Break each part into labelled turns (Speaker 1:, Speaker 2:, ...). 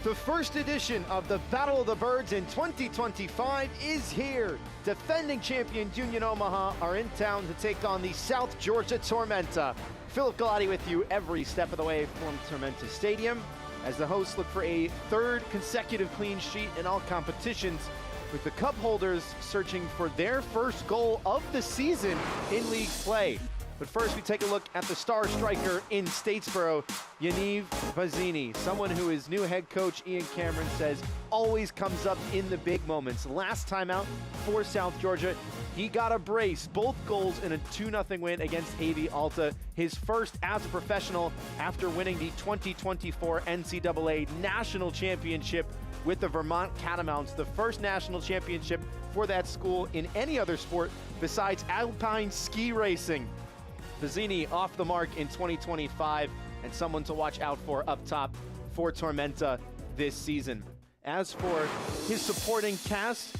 Speaker 1: The first edition of the Battle of the Birds in 2025 is here. Defending champion Union Omaha are in town to take on the South Georgia Tormenta. Philip Galati with you every step of the way from Tormenta Stadium as the hosts look for a third consecutive clean sheet in all competitions, with the cup holders searching for their first goal of the season in league play. But first, we take a look at the star striker in Statesboro, Yaniv Bazzini, someone who his new head coach, Ian Cameron, says always comes up in the big moments. Last time out for South Georgia, he got a brace, both goals in a 2-0 win against AV Alta, his first as a professional after winning the 2024 NCAA National Championship with the Vermont Catamounts, the first national championship for that school in any other sport besides alpine ski racing. Bazzini off the mark in 2025 and someone to watch out for up top for Tormenta this season. As for his supporting cast,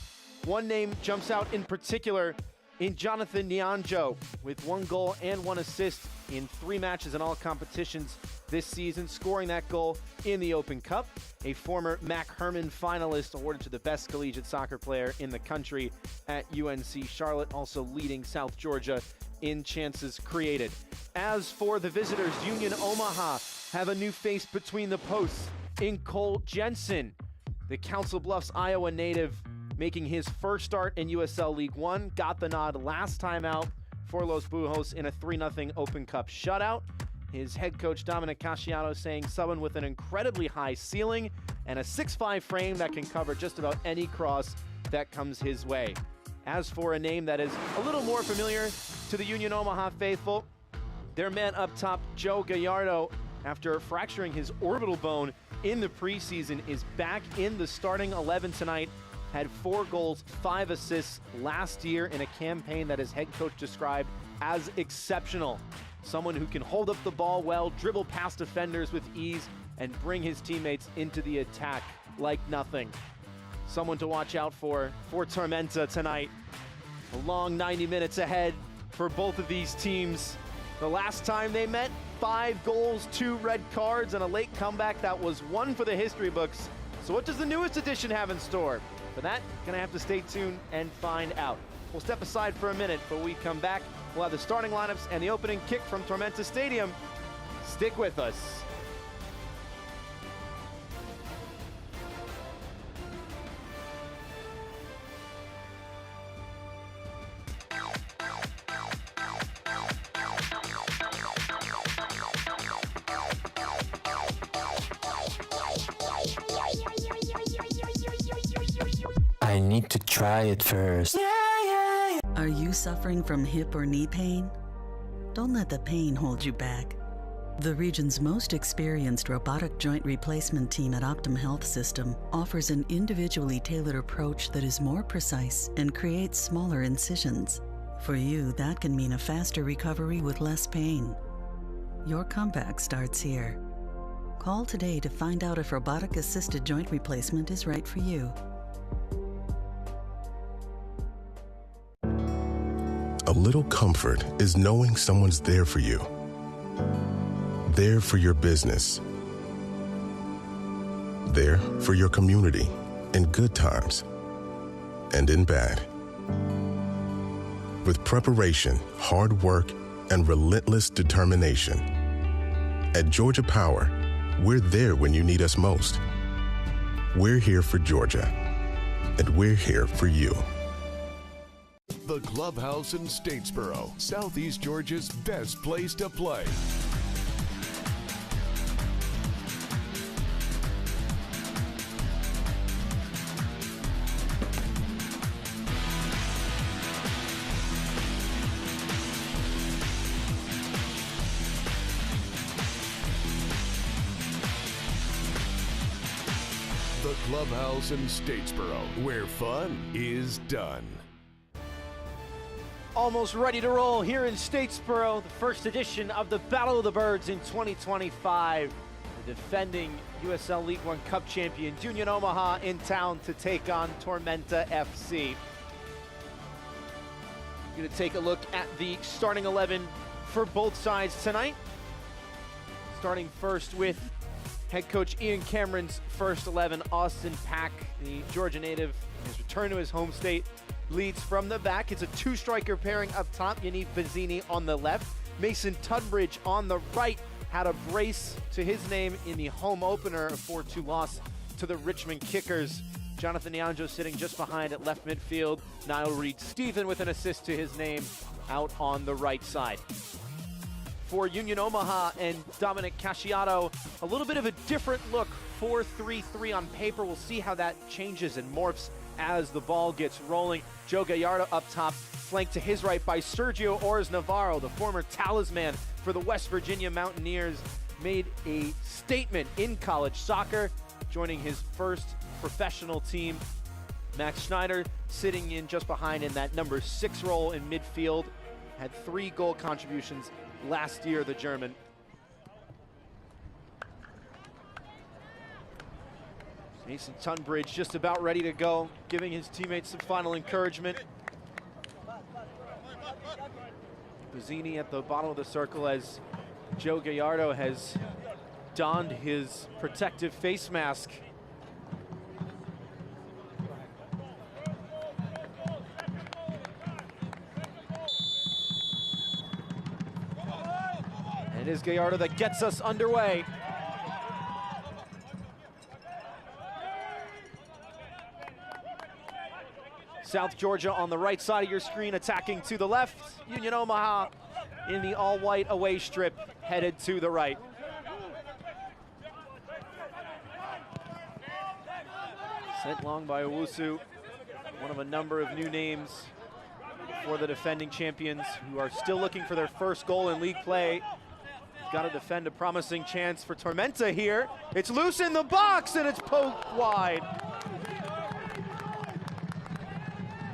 Speaker 1: one name jumps out in particular in Jonathan Nyanjo with 1 goal and 1 assist in 3 matches in all competitions this season, scoring that goal in the Open Cup. A former Mac Herman finalist awarded to the best collegiate soccer player in the country at UNC Charlotte, also leading South Georgia in chances created. As for the visitors, Union Omaha have a new face between the posts in Cole Jensen, the Council Bluffs, Iowa native, making his first start in USL League One, got the nod last time out for Los Bujos in a 3-0 Open Cup shutout. His head coach, Dominic Casciano, saying someone with an incredibly high ceiling and a 6'5" frame that can cover just about any cross that comes his way. As for a name that is a little more familiar to the Union Omaha faithful, their man up top, Joe Gallardo, after fracturing his orbital bone in the preseason, is back in the starting 11 tonight. Had 4 goals, 5 assists last year in a campaign that his head coach described as exceptional. Someone who can hold up the ball well, dribble past defenders with ease, and bring his teammates into the attack like nothing. Someone to watch out for Tormenta tonight. A long 90 minutes ahead for both of these teams. The last time they met, 5 goals, 2 red cards, and a late comeback that was one for the history books. So what does the newest edition have in store? For that, gonna have to stay tuned and find out. We'll step aside for a minute, but when we come back, we'll have the starting lineups and the opening kick from Tormenta Stadium. Stick with us.
Speaker 2: I need to try it first.
Speaker 3: Are you suffering from hip or knee pain? Don't let the pain hold you back. The region's most experienced robotic joint replacement team at Optum Health System offers an individually tailored approach that is more precise and creates smaller incisions. For you, that can mean a faster recovery with less pain. Your comeback starts here. Call today to find out if robotic-assisted joint replacement is right for you.
Speaker 4: A little comfort is knowing someone's there for you. There for your business. There for your community in good times and in bad. With preparation, hard work, and relentless determination. At Georgia Power, we're there when you need us most. We're here for Georgia, and we're here for you.
Speaker 5: The Clubhouse in Statesboro, Southeast Georgia's best place to play. The Clubhouse in Statesboro, where fun is done.
Speaker 1: Almost ready to roll here in Statesboro, the first edition of the Battle of the Birds in 2025. The defending USL League One Cup champion Union Omaha in town to take on Tormenta FC. Going to take a look at the starting 11 for both sides tonight. Starting first with Head coach Ian Cameron's first 11, Austin Pack, the Georgia native, his return to his home state, leads from the back. It's a two-striker pairing up top. Yaniv Bazzini on the left. Mason Tunbridge on the right had a brace to his name in the home opener, a 4-2 loss to the Richmond Kickers. Jonathan Nianjo sitting just behind at left midfield. Niall Reed-Stephen with an assist to his name out on the right side. For Union Omaha and Dominic Casciato, a little bit of a different look, 4-3-3 on paper. We'll see how that changes and morphs as the ball gets rolling. Joe Gallardo up top, flanked to his right by Sergio Ores Navarro, the former talisman for the West Virginia Mountaineers, made a statement in college soccer, joining his first professional team. Max Schneider sitting in just behind in that number 6 role in midfield, had 3 goal contributions last year, the German. Mason Tunbridge just about ready to go, giving his teammates some final encouragement. Bazzini at the bottom of the circle as Joe Gallardo has donned his protective face mask. And it is Gallardo that gets us underway. South Georgia on the right side of your screen, attacking to the left. Union Omaha in the all-white away strip, headed to the right. Sent long by Owusu, one of a number of new names for the defending champions who are still looking for their first goal in league play. Got to defend a promising chance for Tormenta here. It's loose in the box and it's poked wide.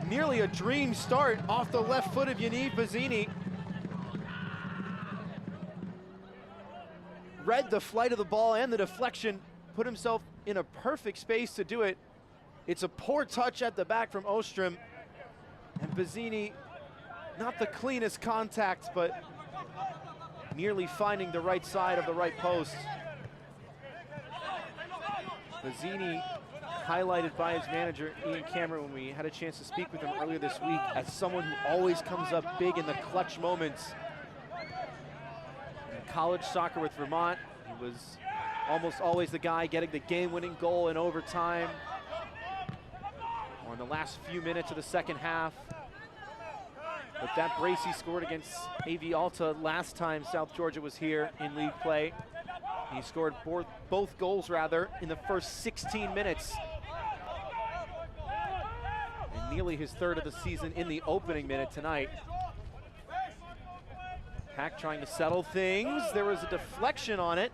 Speaker 1: Nearly a dream start off the left foot of Yaniv Bazzini. Read the flight of the ball and the deflection, put himself in a perfect space to do it. It's a poor touch at the back from Ostrom. And Bazzini, not the cleanest contact, but nearly finding the right side of the right post. Bazzini, highlighted by his manager, Ian Cameron, when we had a chance to speak with him earlier this week, as someone who always comes up big in the clutch moments. In college soccer with Vermont, he was almost always the guy getting the game-winning goal in overtime or in the last few minutes of the second half. But that brace he scored against AV Alta last time South Georgia was here in league play. He scored both goals in the first 16 minutes. And nearly his third of the season in the opening minute tonight. Pack trying to settle things. There was a deflection on it.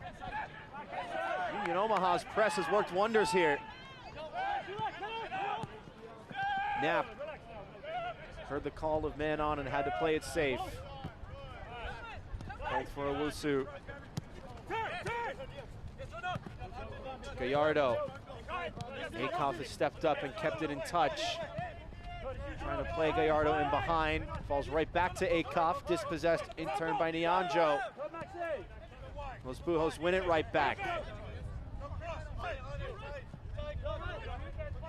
Speaker 1: Union Omaha's press has worked wonders here. Knapp heard the call of man on and had to play it safe. Called for Owusu. Gallardo. Akoff has stepped up and kept it in touch. Trying to play Gallardo in behind. Falls right back to Akoff. Dispossessed in turn by Nianjo. Los Bujos win it right back.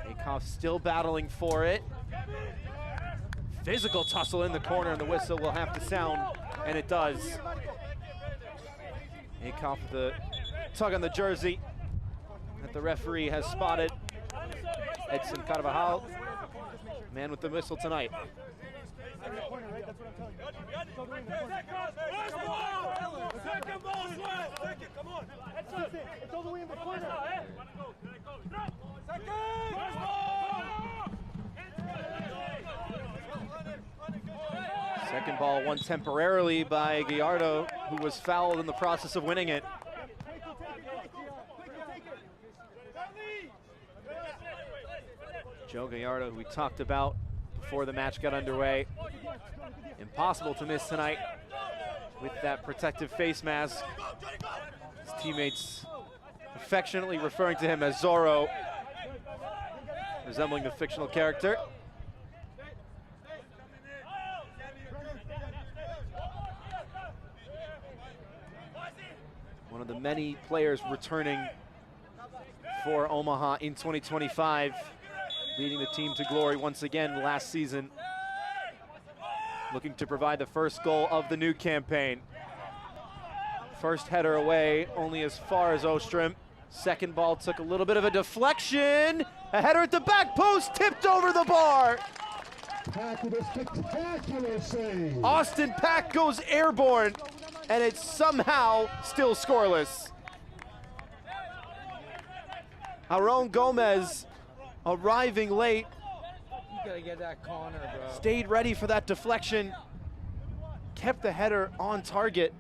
Speaker 1: Akoff still battling for it. Physical tussle in the corner, and the whistle will have to sound, and it does. Akoff with the tug on the jersey that the referee has spotted. Edson Carvajal, man with the whistle tonight. Second ball won temporarily by Gallardo, who was fouled in the process of winning it. Joe Gallardo, who we talked about before the match got underway. Impossible to miss tonight with that protective face mask. His teammates affectionately referring to him as Zorro, resembling the fictional character. One of the many players returning for Omaha in 2025, leading the team to glory once again last season. Looking to provide the first goal of the new campaign. First header away, only as far as Ostrom. Second ball took a little bit of a deflection. A header at the back post, tipped over the bar.
Speaker 6: Pack with a spectacular save.
Speaker 1: Austin Pack goes airborne, and it's somehow still scoreless. Aaron Gomez arriving late.
Speaker 7: You gotta get that corner, bro.
Speaker 1: Stayed ready for that deflection. Kept the header on target.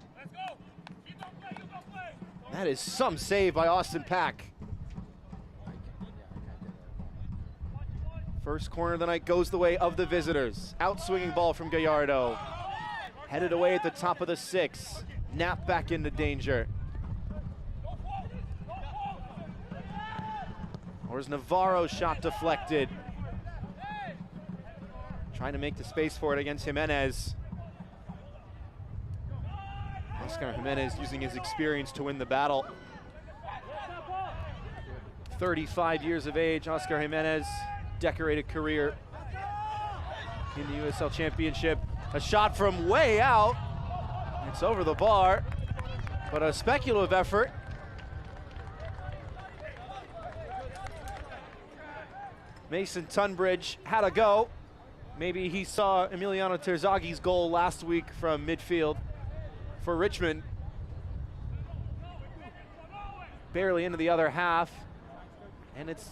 Speaker 1: That is some save by Austin Pack. First corner of the night goes the way of the visitors. Outswinging ball from Gallardo. Headed away at the top of the 6. Knapp back into danger. Where's Navarro's shot deflected? Trying to make the space for it against Jimenez. Oscar Jimenez using his experience to win the battle. 35 years of age, Oscar Jimenez, decorated career in the USL Championship. A shot from way out. It's over the bar, but a speculative effort. Mason Tunbridge had a go. Maybe he saw Emiliano Terzaghi's goal last week from midfield for Richmond. Barely into the other half. And it's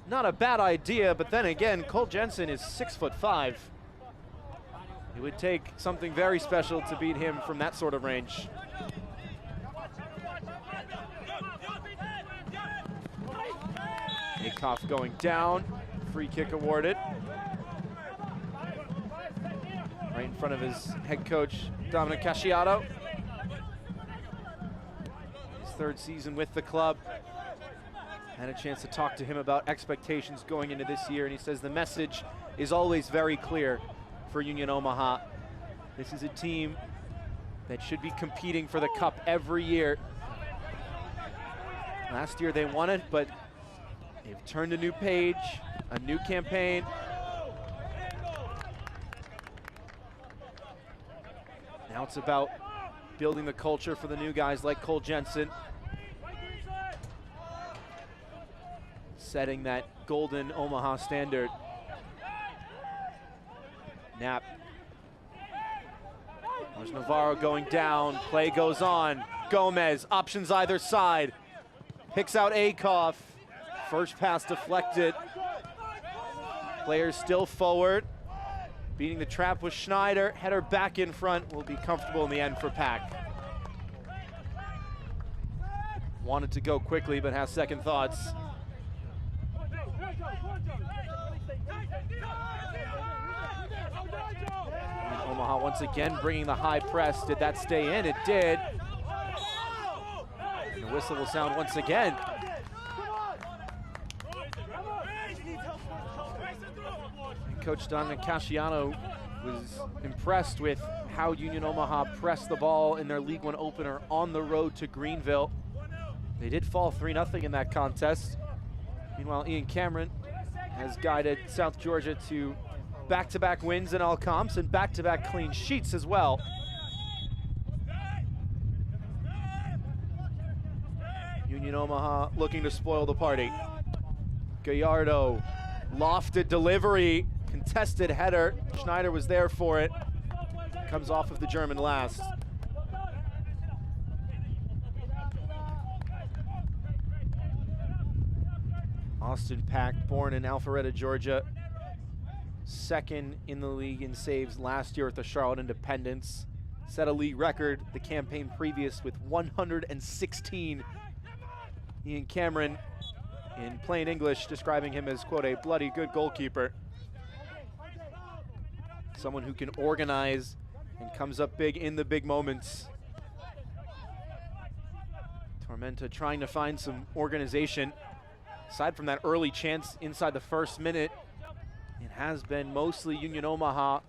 Speaker 1: not a bad idea, but then again, Cole Jensen is 6'5". It would take something very special to beat him from that sort of range. Akoff going down, free kick awarded. Right in front of his head coach, Dominic Casciato. His third season with the club. Had a chance to talk to him about expectations going into this year, and he says the message is always very clear for Union Omaha. This is a team that should be competing for the cup every year. Last year they won it, but they've turned a new page, a new campaign. Now it's about building the culture for the new guys like Cole Jensen. Setting that golden Omaha standard. Knapp. There's Navarro going down, play goes on. Gomez, options either side. Picks out Akoff. First pass deflected. Players still forward. Beating the trap with Schneider. Header back in front, will be comfortable in the end for Pack. Wanted to go quickly, but has second thoughts. And Omaha once again bringing the high press. Did that stay in? It did. And the whistle will sound once again. And Coach Dominic Casciano was impressed with how Union Omaha pressed the ball in their League One opener on the road to Greenville. They did fall 3-0 in that contest. Meanwhile, Ian Cameron has guided South Georgia to back-to-back wins in all comps and back-to-back clean sheets as well. Union Omaha looking to spoil the party. Gallardo, lofted delivery, contested header. Schneider was there for it. Comes off of the German last. Austin Pack, born in Alpharetta, Georgia. Second in the league in saves last year at the Charlotte Independence. Set a league record the campaign previous with 116. Ian Cameron, in plain English, describing him as, quote, a bloody good goalkeeper. Someone who can organize and comes up big in the big moments. Tormenta trying to find some organization. Aside from that early chance inside the first minute, it has been mostly Union Omaha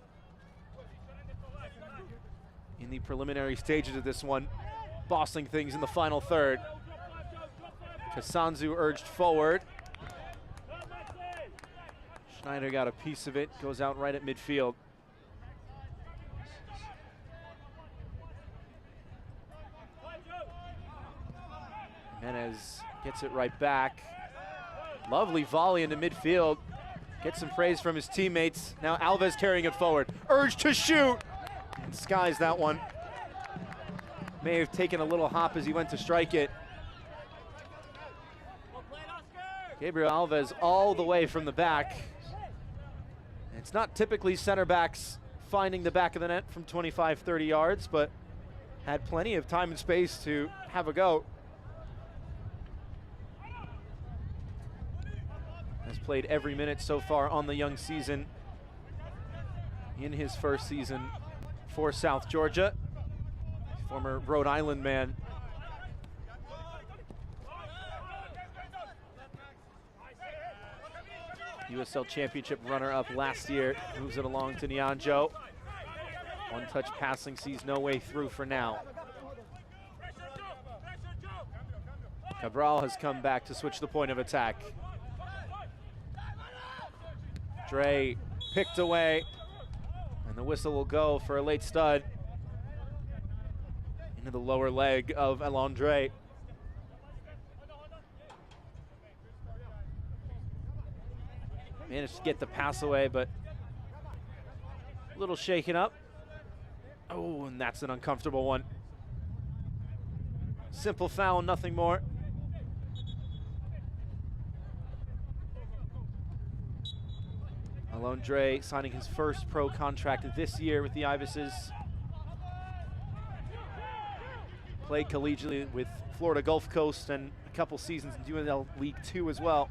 Speaker 1: in the preliminary stages of this one, bossing things in the final third. Kasanzu urged forward. Schneider got a piece of it, goes out right at midfield. Jimenez gets it right back. Lovely volley into midfield. Gets some praise from his teammates. Now Alves carrying it forward. Urge to shoot. And skies that one. May have taken a little hop as he went to strike it. Gabriel Alves all the way from the back. It's not typically center backs finding the back of the net from 25, 30 yards, but had plenty of time and space to have a go. Has played every minute so far on the young season in his first season for South Georgia. Former Rhode Island man. USL Championship runner-up last year, moves it along to Nyanjo. One-touch passing sees no way through for now. Cabral has come back to switch the point of attack. Dre picked away, and the whistle will go for a late stud into the lower leg of Alondre. Managed to get the pass away, but a little shaken up. Oh, and that's an uncomfortable one. Simple foul, nothing more. Alondre signing his first pro contract this year with the Ibises. Played collegiately with Florida Gulf Coast and a couple seasons in USL League Two as well.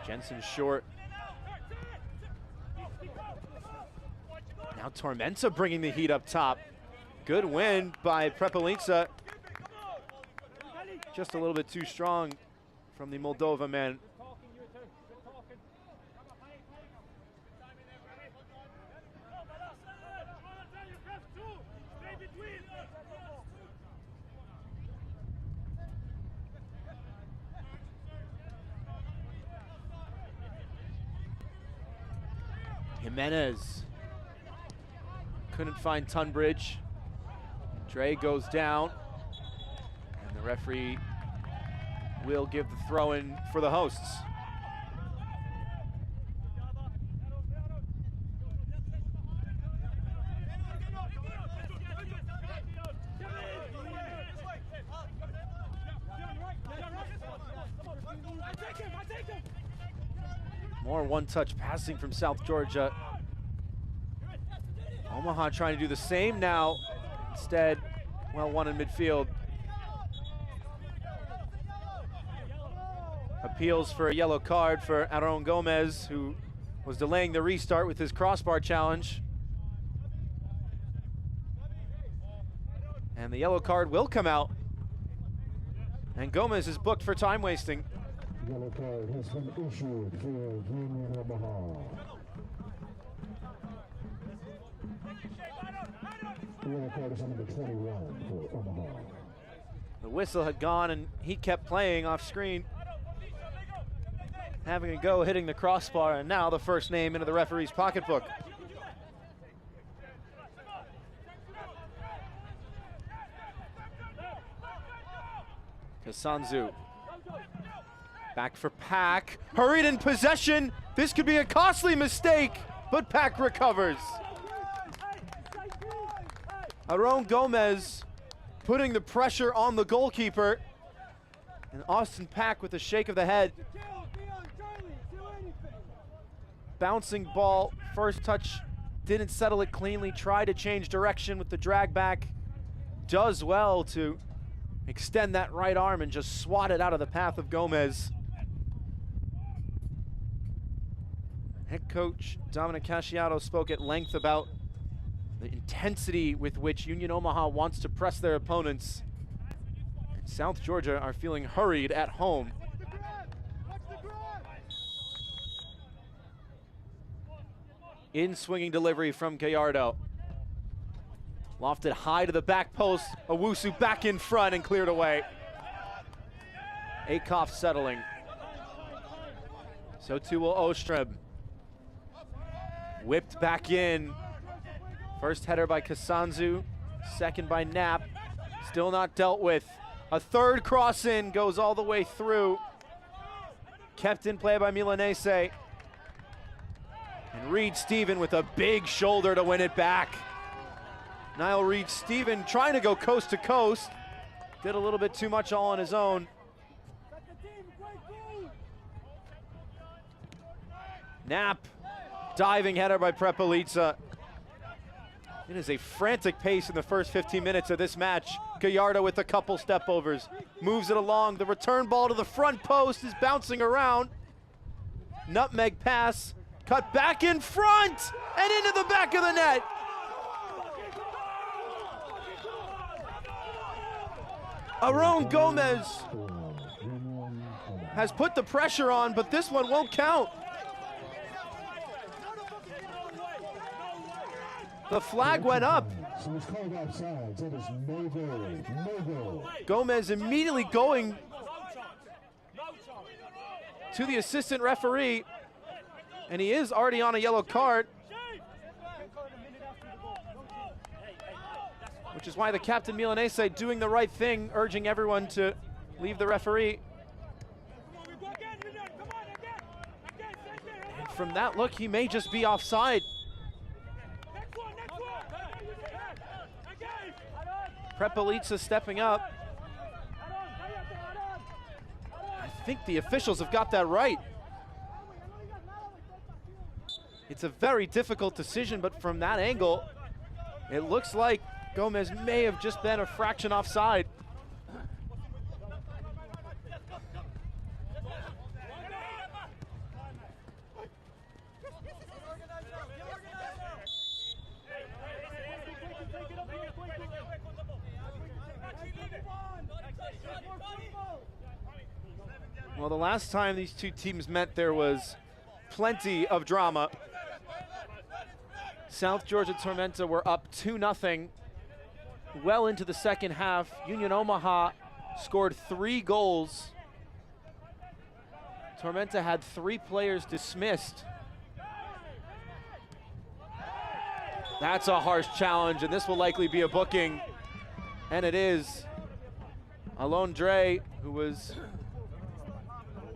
Speaker 1: Jensen short. Now Tormenta bringing the heat up top. Good win by Prepelica. Just a little bit too strong from the Moldova man. Jimenez couldn't find Tunbridge. Dre goes down, and the referee will give the throw-in for the hosts. More one-touch passing from South Georgia. Omaha trying to do the same now. Instead, well, one in midfield. Appeals for a yellow card for Aaron Gomez, who was delaying the restart with his crossbar challenge. And the yellow card will come out. And Gomez is booked for time wasting.
Speaker 6: Yellow card has been issued for Union Omaha. The yellow card is on number 21 for Omaha.
Speaker 1: The whistle had gone and he kept playing off screen. Having a go hitting the crossbar, and now the first name into the referee's pocketbook. Kasanzu. Back for Pack. Hurried in possession. This could be a costly mistake, but Pack recovers. Aaron Gomez putting the pressure on the goalkeeper. And Austin Pack with a shake of the head. Bouncing ball, first touch, didn't settle it cleanly, tried to change direction with the drag back. Does well to extend that right arm and just swat it out of the path of Gomez. Head coach Dominic Casciato spoke at length about the intensity with which Union Omaha wants to press their opponents. And South Georgia are feeling hurried at home. In swinging delivery from Gallardo. Lofted high to the back post. Owusu back in front and cleared away. Akoff settling. So too will Ostrom. Whipped back in. First header by Kasanzu, second by Knapp. Still not dealt with. A third cross in, goes all the way through. Kept in play by Milanese. And Reed-Steven with a big shoulder to win it back. Niall Reed-Steven trying to go coast to coast. Did a little bit too much all on his own. Knapp, diving header by Prepelica. It is a frantic pace in the first 15 minutes of this match. Gallardo with a couple step overs, moves it along. The return ball to the front post is bouncing around. Nutmeg pass, cut back in front and into the back of the net. Aaron Gomez has put the pressure on, but this one won't count. The flag went up. Gomez immediately going to the assistant referee, and he is already on a yellow card, which is why the captain Milanese doing the right thing, urging everyone to leave the referee. And from that look, he may just be offside. Prepelica stepping up. I think the officials have got that right. It's a very difficult decision, but from that angle, it looks like Gomez may have just been a fraction offside. Well, the last time these two teams met, there was plenty of drama. South Georgia Tormenta were up 2-0 well into the second half. Union Omaha scored 3 goals. Tormenta had 3 players dismissed. That's a harsh challenge, and this will likely be a booking. And it is. Alon Dre, who was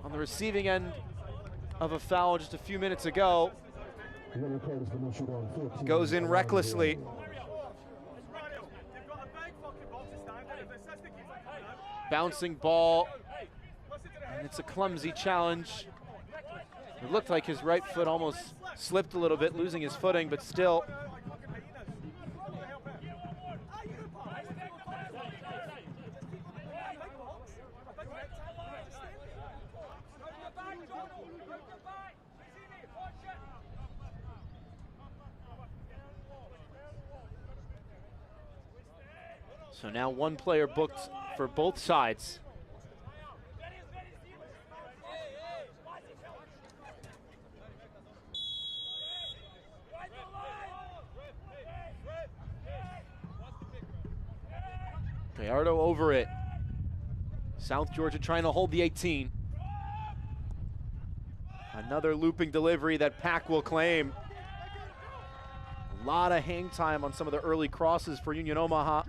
Speaker 1: on the receiving end of a foul just a few minutes ago, goes in recklessly. Bouncing ball, and it's a clumsy challenge. It looked like his right foot almost slipped a little bit, losing his footing, but still. So now 1 player booked for both sides. Gallardo over it. South Georgia trying to hold the 18. Another looping delivery that Pack will claim. A lot of hang time on some of the early crosses for Union Omaha.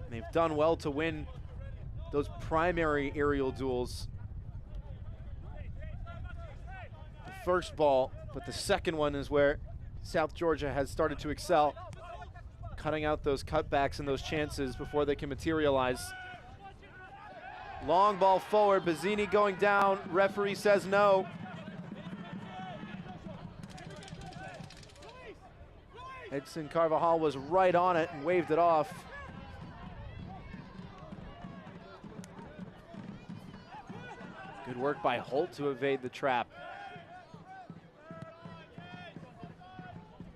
Speaker 1: They've done well to win those primary aerial duels. The first ball, but the second one is where South Georgia has started to excel, cutting out those cutbacks and those chances before they can materialize. Long ball forward, Bazzini going down, referee says no. Edson Carvajal was right on it and waved it off. Good work by Holt to evade the trap.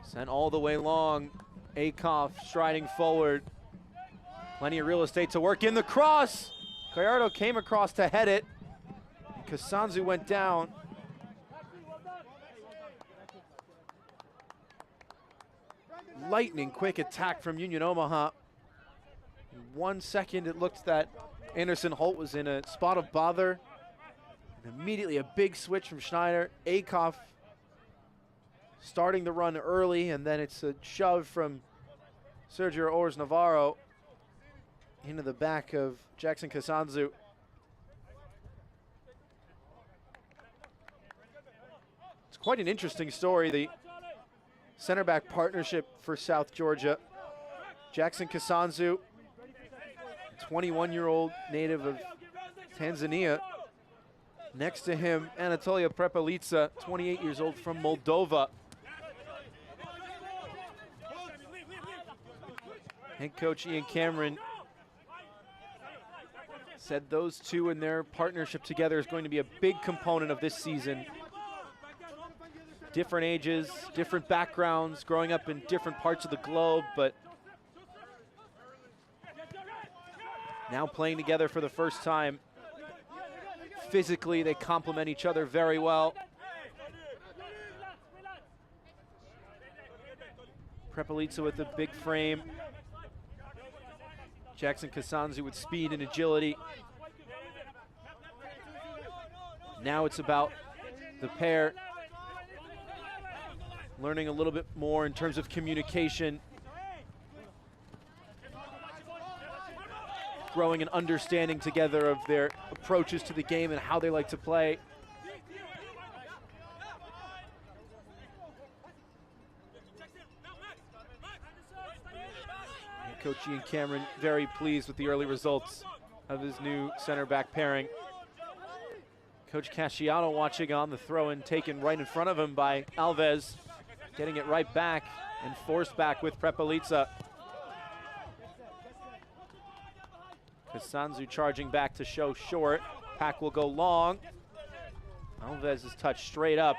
Speaker 1: Sent all the way long. Akoff striding forward. Plenty of real estate to work in the cross. Gallardo came across to head it. Kasanzu went down. lightning quick attack from Union Omaha. In 1 second, it looked that Anderson Holt was in a spot of bother. And immediately a big switch from Schneider. Akoff starting the run early, and then it's a shove from Sergio Ors Navarro into the back of Jackson Kasanzu. It's quite an interesting story, the center back partnership for South Georgia. Jackson Kasanzu, 21-year-old native of Tanzania. Next to him, Anatolia Prepelica, 28 years old from Moldova. Head coach Ian Cameron said those two and their partnership together is going to be a big component of this season. Different ages, different backgrounds, growing up in different parts of the globe, but now playing together for the first time. Physically, they complement each other very well. Prepelica with a big frame. Jackson Kasanzu with speed and agility. Now it's about the pair learning a little bit more in terms of communication, growing an understanding together of their approaches to the game and how they like to play. And Coach Ian Cameron very pleased with the early results of his new center back pairing. Coach Casciano watching on the throw-in taken right in front of him by Alves, getting it right back and forced back with Prepelica. Kasanzu charging back to show short. Pack will go long. Alves is touched straight up.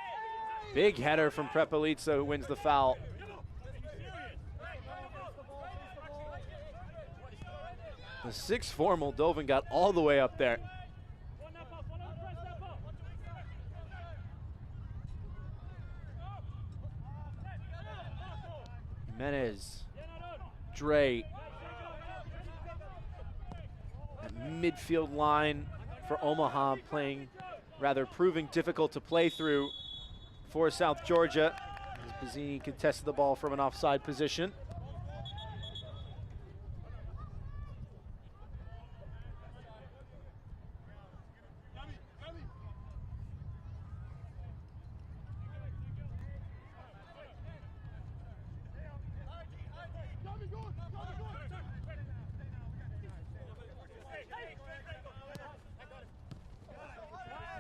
Speaker 1: Big header from Prepelica, who wins the foul. The 6'4" Moldovan got all the way up there. Jimenez, Dre. Midfield line for Omaha proving difficult to play through for South Georgia, as Bazzini contested the ball from an offside position.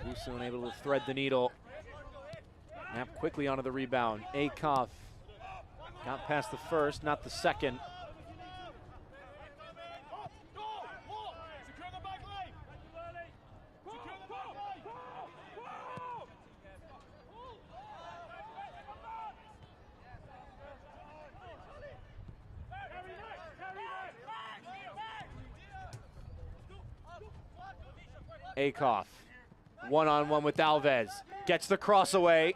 Speaker 1: Wusu unable to thread the needle. Nap quickly onto the rebound. Akoff got past the first, not the second. Akoff, one-on-one with Alves, gets the cross away.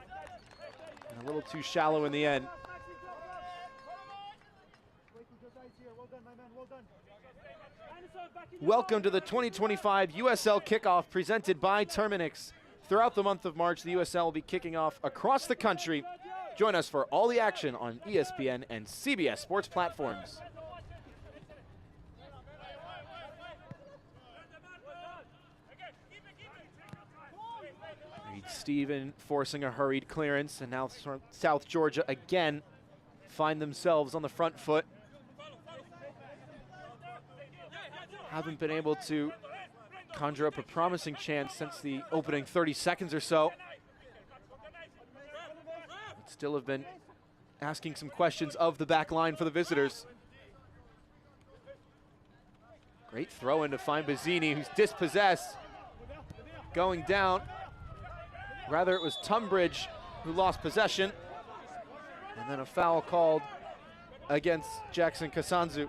Speaker 1: And a little too shallow in the end. Welcome to the 2025 USL Kickoff presented by Terminix. Throughout the month of March, the USL will be kicking off across the country. Join us for all the action on ESPN and CBS sports platforms. Steven forcing a hurried clearance, and now South Georgia again find themselves on the front foot. Haven't been able to conjure up a promising chance since the opening 30 seconds or so. But still have been asking some questions of the back line for the visitors. Great throw in to find Bazzini, who's dispossessed. Going down. Rather, it was Tunbridge who lost possession. And then a foul called against Jackson Kasanzu.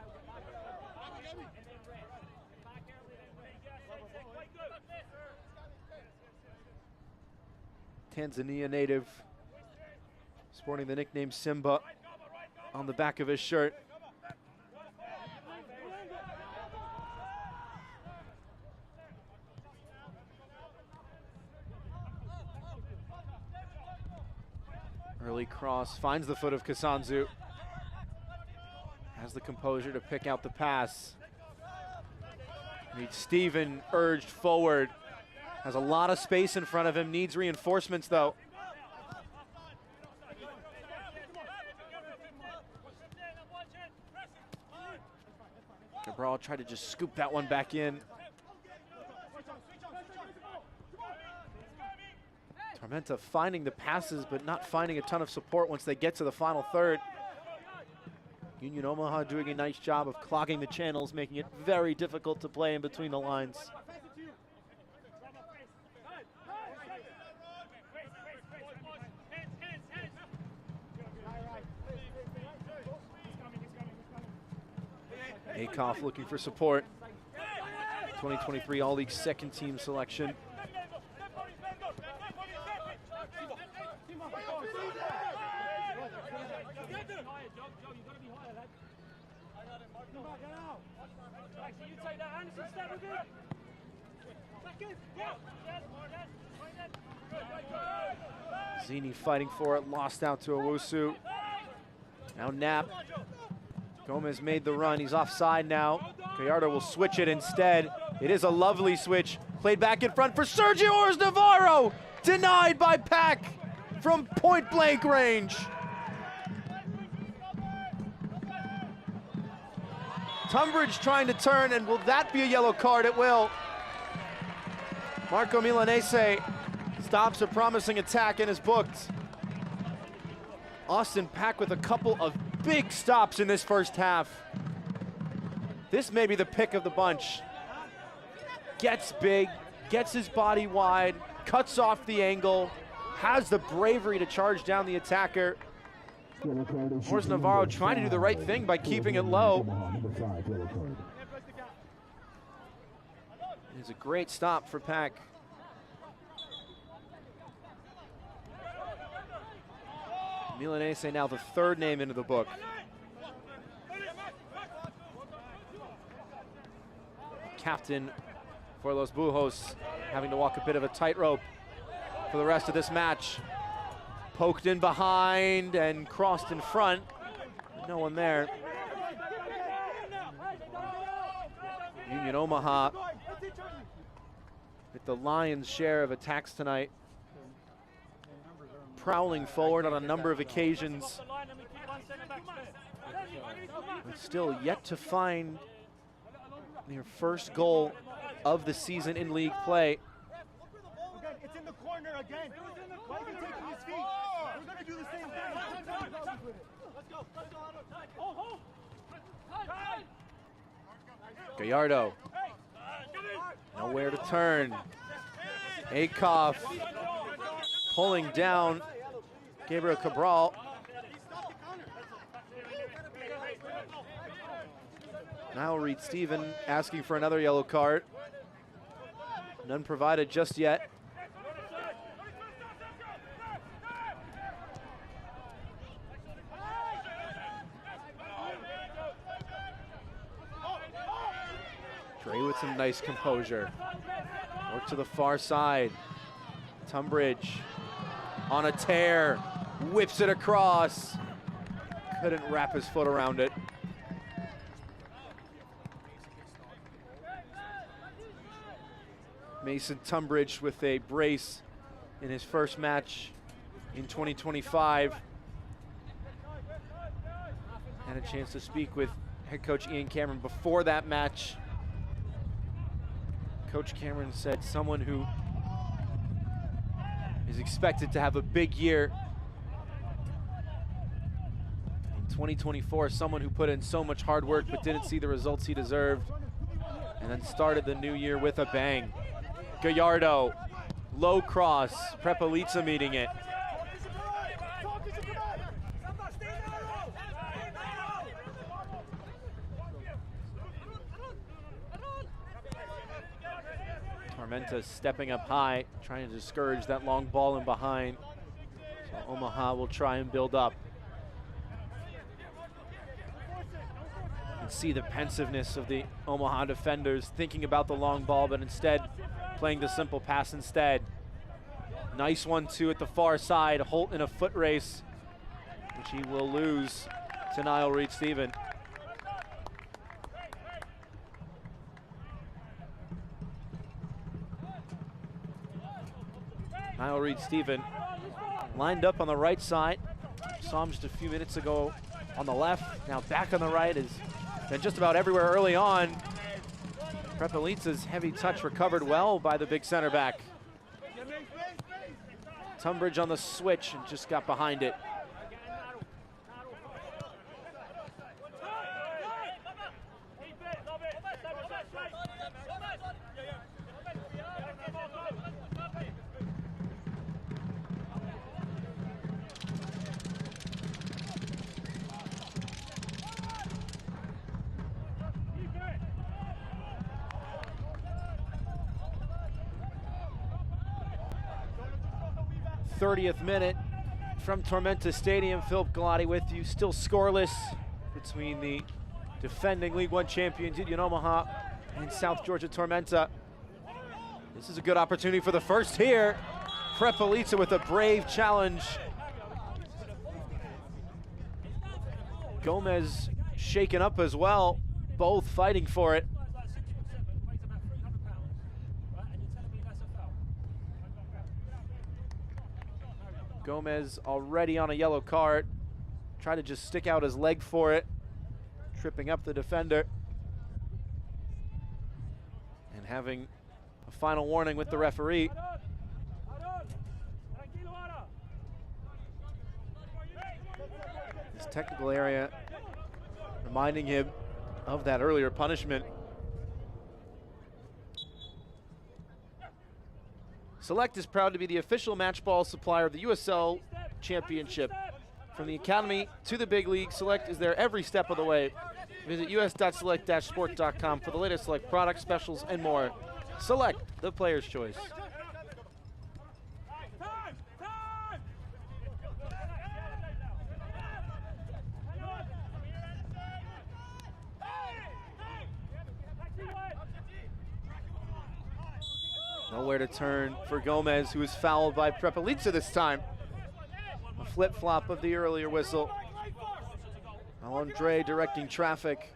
Speaker 1: Tanzania native, sporting the nickname Simba. on the back of his shirt. Early cross, finds the foot of Kasanzu. Has the composure to pick out the pass. Needs Steven urged forward. Has a lot of space in front of him, needs reinforcements though. Cabral tried to just scoop that one back in. Tormenta finding the passes, but not finding a ton of support once they get to the final third. Union Omaha doing a nice job of clogging the channels, making it very difficult to play in between the lines. Akoff looking for support. 2023 All-League second team selection. Zini fighting for it, lost out to Owusu. Now Knapp. Gomez made the run, he's offside now. Gallardo will switch it instead. It is a lovely switch. Played back in front for Sergio Ors Navarro. Denied by Pack from point blank range. Tunbridge trying to turn, and will that be a yellow card? It will. Marco Milanese stops a promising attack and is booked. Austin Pack with a couple of big stops in this first half. This may be the pick of the bunch. Gets big, gets his body wide, cuts off the angle, has the bravery to charge down the attacker. Ors Navarro trying to do the right thing by keeping it low. It's a great stop for Pack. Milanese now the third name into the book. Captain for Los Bujos having to walk a bit of a tightrope for the rest of this match. Poked in behind and crossed in front. No one there. Union Omaha with the lion's share of attacks tonight. Prowling forward on a number of occasions. But still yet to find their first goal of the season in league play.
Speaker 6: It's in the corner again. Why are you taking his feet? We're going to do the same thing. Let's go.
Speaker 1: Gallardo. Nowhere to turn. Akoff pulling down Gabriel Cabral. Now Reed Steven asking for another yellow card. None provided just yet. Dre with some nice composure. Work to the far side. Tunbridge on a tear, whips it across. Couldn't wrap his foot around it. Mason Tunbridge with a brace in his first match in 2025. Had a chance to speak with head coach Ian Cameron before that match. Coach Cameron said someone who is expected to have a big year in 2024, someone who put in so much hard work but didn't see the results he deserved, and then started the new year with a bang. Gallardo, low cross, Prepelica meeting it. Tormenta stepping up high, trying to discourage that long ball in behind. So Omaha will try and build up. can see the pensiveness of the Omaha defenders, thinking about the long ball, but instead playing the simple pass instead. Nice 1-2 at the far side. Holt in a foot race, which he will lose to Niall Reed-Stephen. Niall Reed-Stephen lined up on the right side. Saw him just a few minutes ago on the left. Now back on the right, has been just about everywhere early on. Prepelica's heavy touch recovered well by the big center back. Tunbridge on the switch and just got behind it. '30th minute from Tormenta Stadium. Philip Galati with you, still scoreless between the defending League One champions Union Omaha and South Georgia Tormenta. This is a good opportunity for the first here. Prepelica with a brave challenge. Gomez shaken up as well, both fighting for it. Gomez already on a yellow card. Tried to just stick out his leg for it, tripping up the defender. And having a final warning with the referee. This technical area reminding him of that earlier punishment. Select is proud to be the official match ball supplier of the USL Championship. From the Academy to the big league, Select is there every step of the way. Visit us.select-sport.com for the latest Select products, specials, and more. Select, the player's choice. Nowhere to turn for Gomez, who is fouled by Prepelica this time. A flip-flop of the earlier whistle. Andre directing traffic.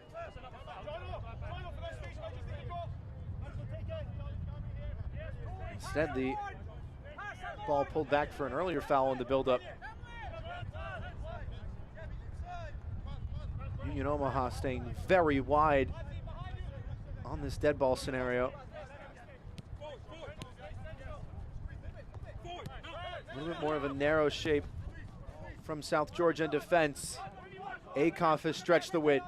Speaker 1: Instead, the ball pulled back for an earlier foul in the build-up. Union Omaha staying very wide on this dead ball scenario. A little bit more of a narrow shape from South Georgia in defense. Akoff has stretched the width.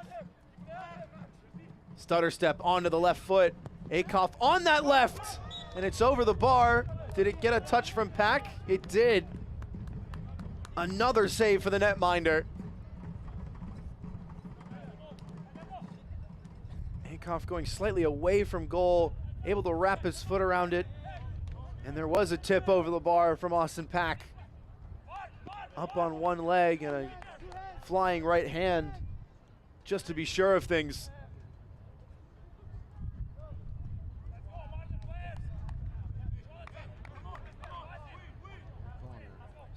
Speaker 1: Stutter step onto the left foot. Akoff on that left, and it's over the bar. Did it get a touch from Pack? It did. Another save for the netminder. Akoff going slightly away from goal, able to wrap his foot around it. And there was a tip over the bar from Austin Pack. Up on one leg and a flying right hand, just to be sure of things.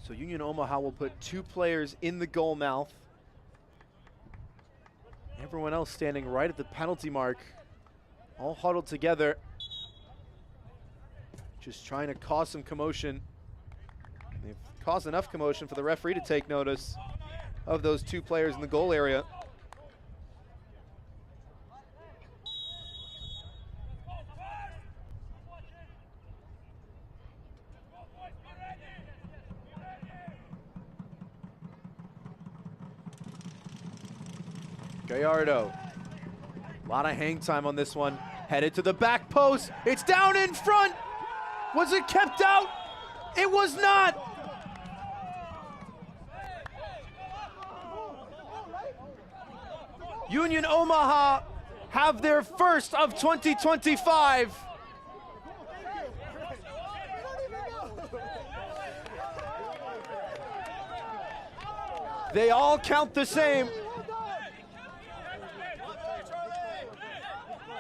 Speaker 1: So Union Omaha will put 2 players in the goal mouth. Everyone else standing right at the penalty mark, all huddled together, just trying to cause some commotion. They've caused enough commotion for the referee to take notice of those 2 players in the goal area. Gallardo, a lot of hang time on this one. Headed to the back post, it's down in front. Was it kept out? It was not. Union Omaha have their first of 2025. They all count the same.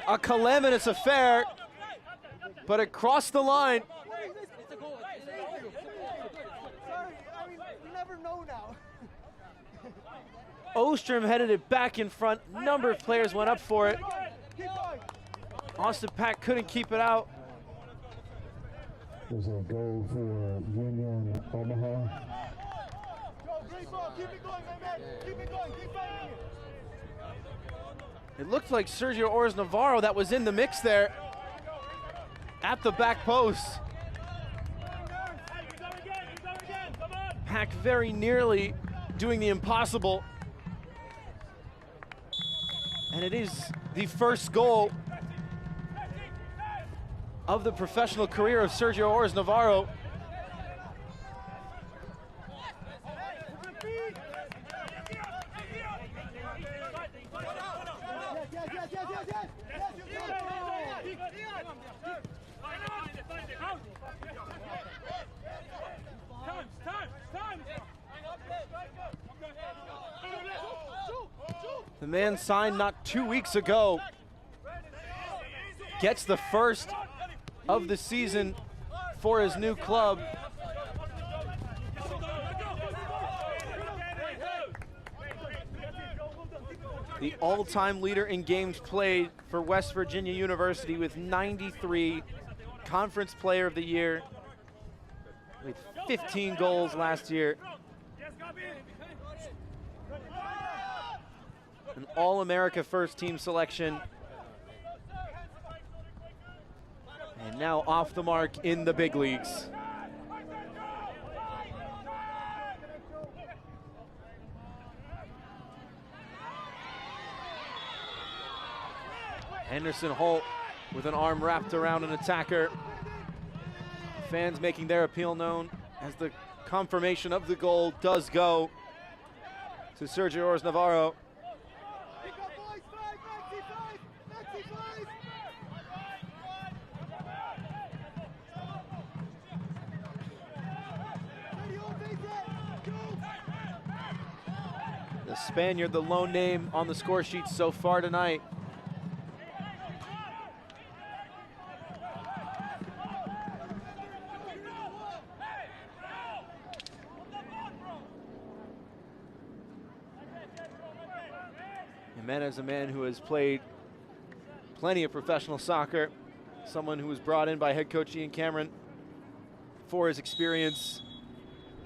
Speaker 1: a calamitous affair, but it crossed the line.
Speaker 6: Sorry, I mean, you never know now.
Speaker 1: Ostrom headed it back in front. Number of players went up for it. Austin Pack couldn't keep it out.
Speaker 8: There's a goal for Union Omaha.
Speaker 6: Great ball, keep it going, my man. Keep it going, keep fighting it.
Speaker 1: It looked like Sergio Ores Navarro that was in the mix there at the back post. Pack very nearly doing the impossible. And it is the first goal of the professional career of Sergio Ores Navarro. The man signed not 2 weeks ago gets the first of the season for his new club. The all-time leader in games played for West Virginia University with 93, Conference Player of the Year with 15 goals last year. An All-America first team selection. And now off the mark in the big leagues. Henderson Holt with an arm wrapped around an attacker. Fans making their appeal known as the confirmation of the goal does go to Sergio Ores Navarro. The Spaniard, the lone name on the score sheet so far tonight. Jimenez, a man who has played plenty of professional soccer, someone who was brought in by head coach Ian Cameron for his experience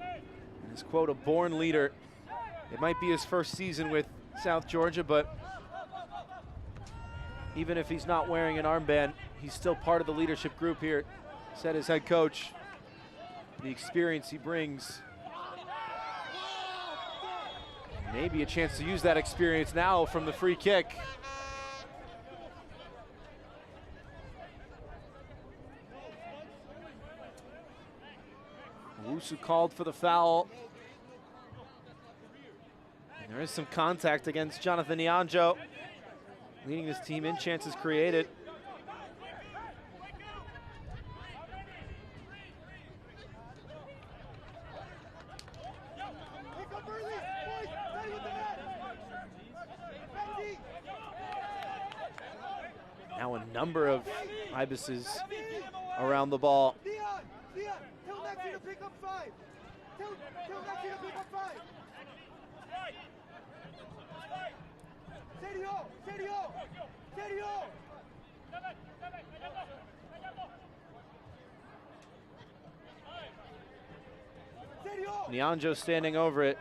Speaker 1: and his quote, a born leader. It might be his first season with South Georgia, but even if he's not wearing an armband, he's still part of the leadership group here, said his head coach. The experience he brings. Maybe a chance to use that experience now from the free kick. Owusu called for the foul. And there is some contact against Jonathan Nianjo, leading this team in chances created. Now a number of Ibises around the ball.
Speaker 6: Tell Maxi to pick up 5. Tell Maxi to pick up 5. Serio.
Speaker 1: Nianjo standing over it.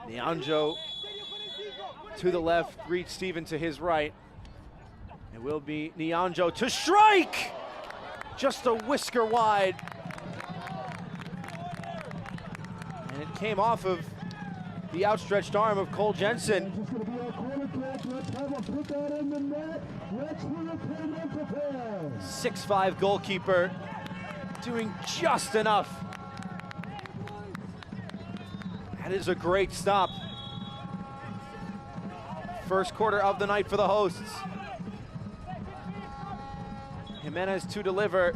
Speaker 1: Nianjo to the left, Reed Stephen to his right. It will be Nianjo to strike! Just a whisker wide. And it came off of the outstretched arm of Cole Jensen. 6'5" goalkeeper doing just enough. That is a great stop. First quarter of the night for the hosts. Jimenez to deliver.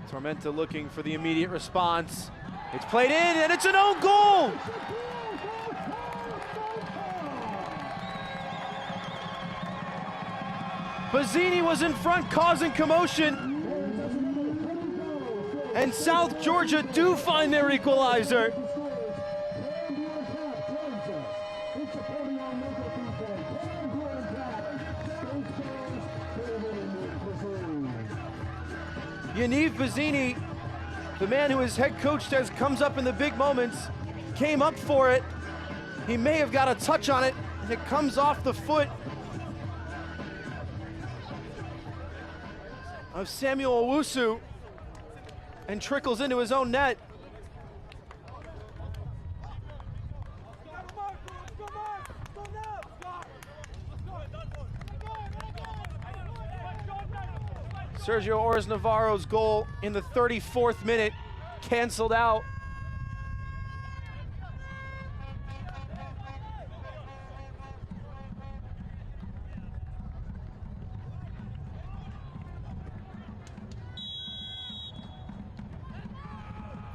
Speaker 1: Tormenta looking for the immediate response. It's played in, and it's an own goal! Bazzini was in front causing commotion. And South Georgia do find their equalizer. Yaniv Bazzini, the man who his head coach says comes up in the big moments, came up for it. He may have got a touch on it, and it comes off the foot of Samuel Owusu and trickles into his own net. Sergio Ores Navarro's goal in the 34th minute canceled out.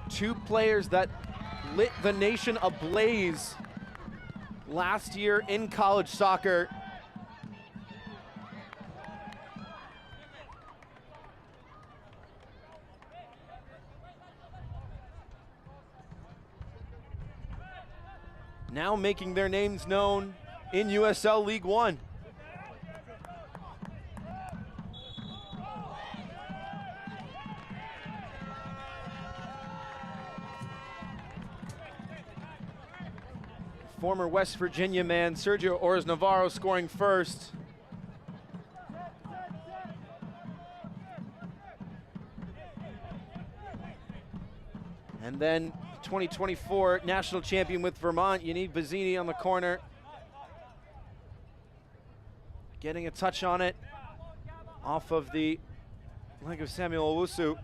Speaker 1: Two players that lit the nation ablaze last year in college soccer. Now making their names known in USL League One. Former West Virginia man Sergio Ores Navarro scoring first. And then 2024 national champion with Vermont, Yaniv Bazzini on the corner. Getting a touch on it off of the leg of Samuel Owusu.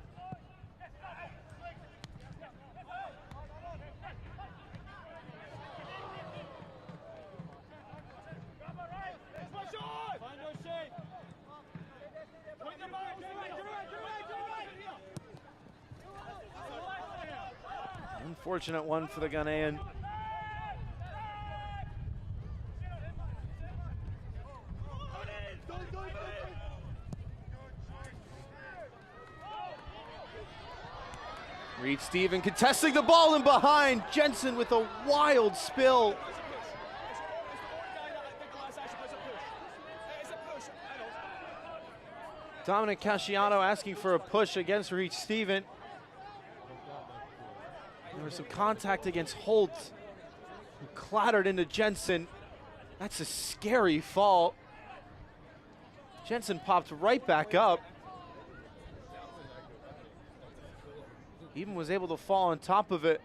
Speaker 1: Unfortunate one for the Ghanaian. Reed Stephen contesting the ball in behind. Jensen with a wild spill. Dominic Casciano asking for a push against Reed Stephen. There was some contact against Holt, who clattered into Jensen. That's a scary fall. Jensen popped right back up. Even was able to fall on top of it.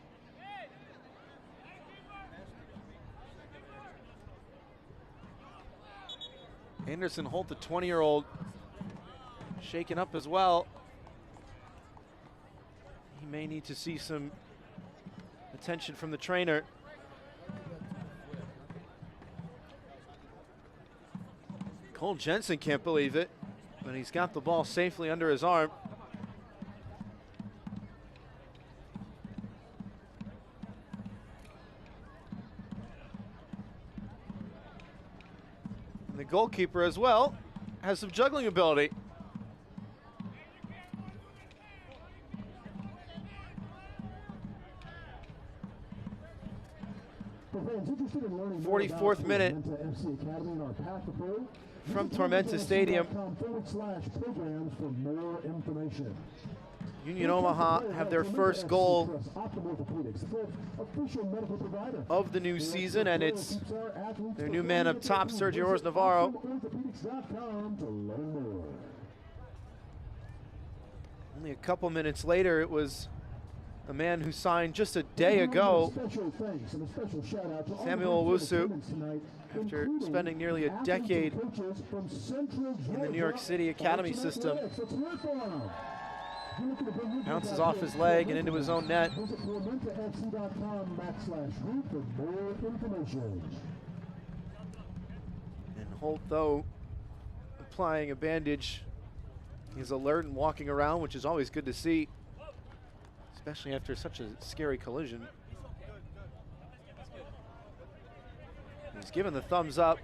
Speaker 1: Anderson Holt, the 20-year-old, shaken up as well. He may need to see some attention from the trainer. Cole Jensen can't believe it, but he's got the ball safely under his arm. And the goalkeeper as well has some juggling ability.
Speaker 8: For fans interested in learning
Speaker 1: 44th minute
Speaker 8: FC Academy and our path to pro,
Speaker 1: from Tormenta Stadium.
Speaker 8: /programs for more information.
Speaker 1: Union Omaha have their first goal of the new season, and it's their new man up top, Sergio Ores Navarro. Only a couple minutes later, it was a man who signed just a day ago, Samuel Owusu, after spending nearly a decade in the New York City Academy system. Bounces off his leg and into his own net. And Holt, though, applying a bandage, he's alert and walking around, which is always good to see, especially after such a scary collision. He's given the thumbs up.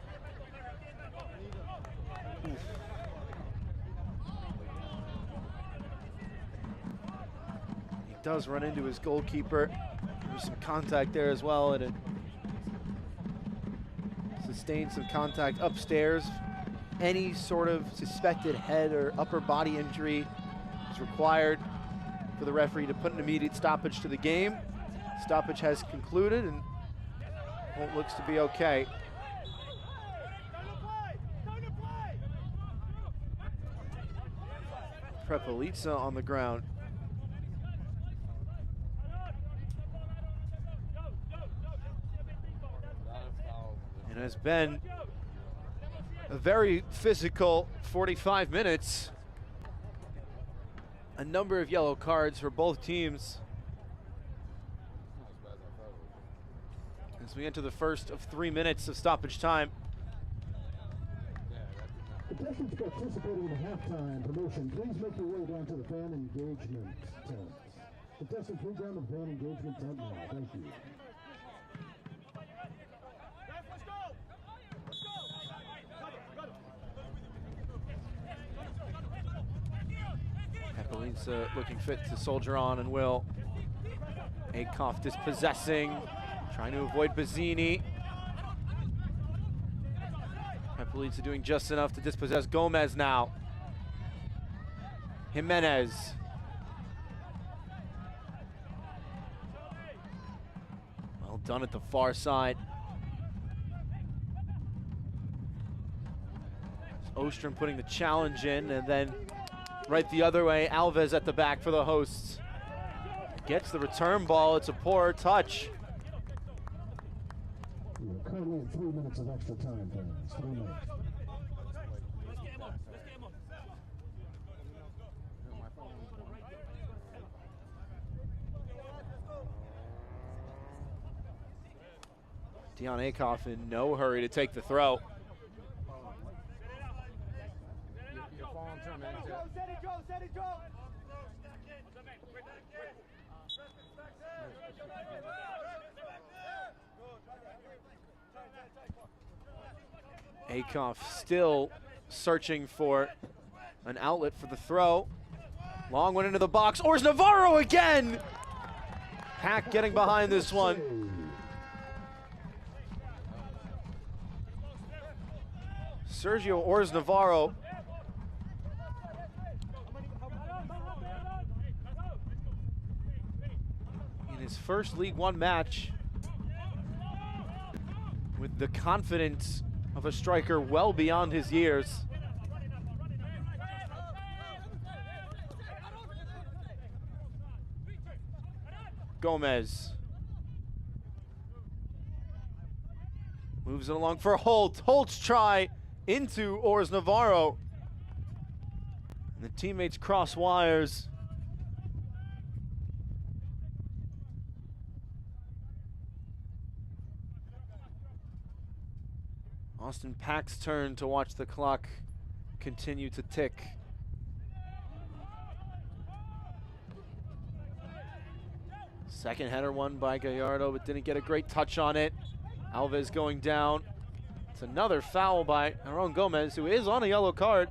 Speaker 1: He does run into his goalkeeper. There's some contact there as well, and it sustained some contact upstairs. Any sort of suspected head or upper body injury is required for the referee to put an immediate stoppage to the game. Stoppage has concluded, and Holt looks to be okay. Prepelica on the ground. It has been a very physical 45 minutes. A number of yellow cards for both teams. As we enter the first of 3 minutes of stoppage time.
Speaker 8: Contestants participating in the halftime promotion, please make your way down to the fan engagement tent. Contestants, please down to the fan engagement tent now. Thank you.
Speaker 1: Prepelica looking fit to soldier on and will. Akoff dispossessing, trying to avoid Bazzini. Prepelica doing just enough to dispossess Gomez now. Jimenez. Well done at the far side. Ostrom putting the challenge in, and then right the other way, Alves at the back for the hosts. Gets the return ball, it's a poor touch.
Speaker 8: We're currently in 3 minutes of extra time, fans. 3 minutes.
Speaker 1: Dion Akoff in no hurry to take the throw. Akoff still searching for an outlet for the throw. Long one into the box. Ors Navarro again! Hack getting behind this one. Sergio Ors Navarro. In his first League One match, with the confidence of a striker well beyond his years. Gomez. Moves it along for Holt. Holt's try into Ors Navarro. And the teammates cross wires. Austin Pack's turn to watch the clock continue to tick. Second header won by Gallardo, but didn't get a great touch on it. Alves going down. It's another foul by Aaron Gomez, who is on a yellow card.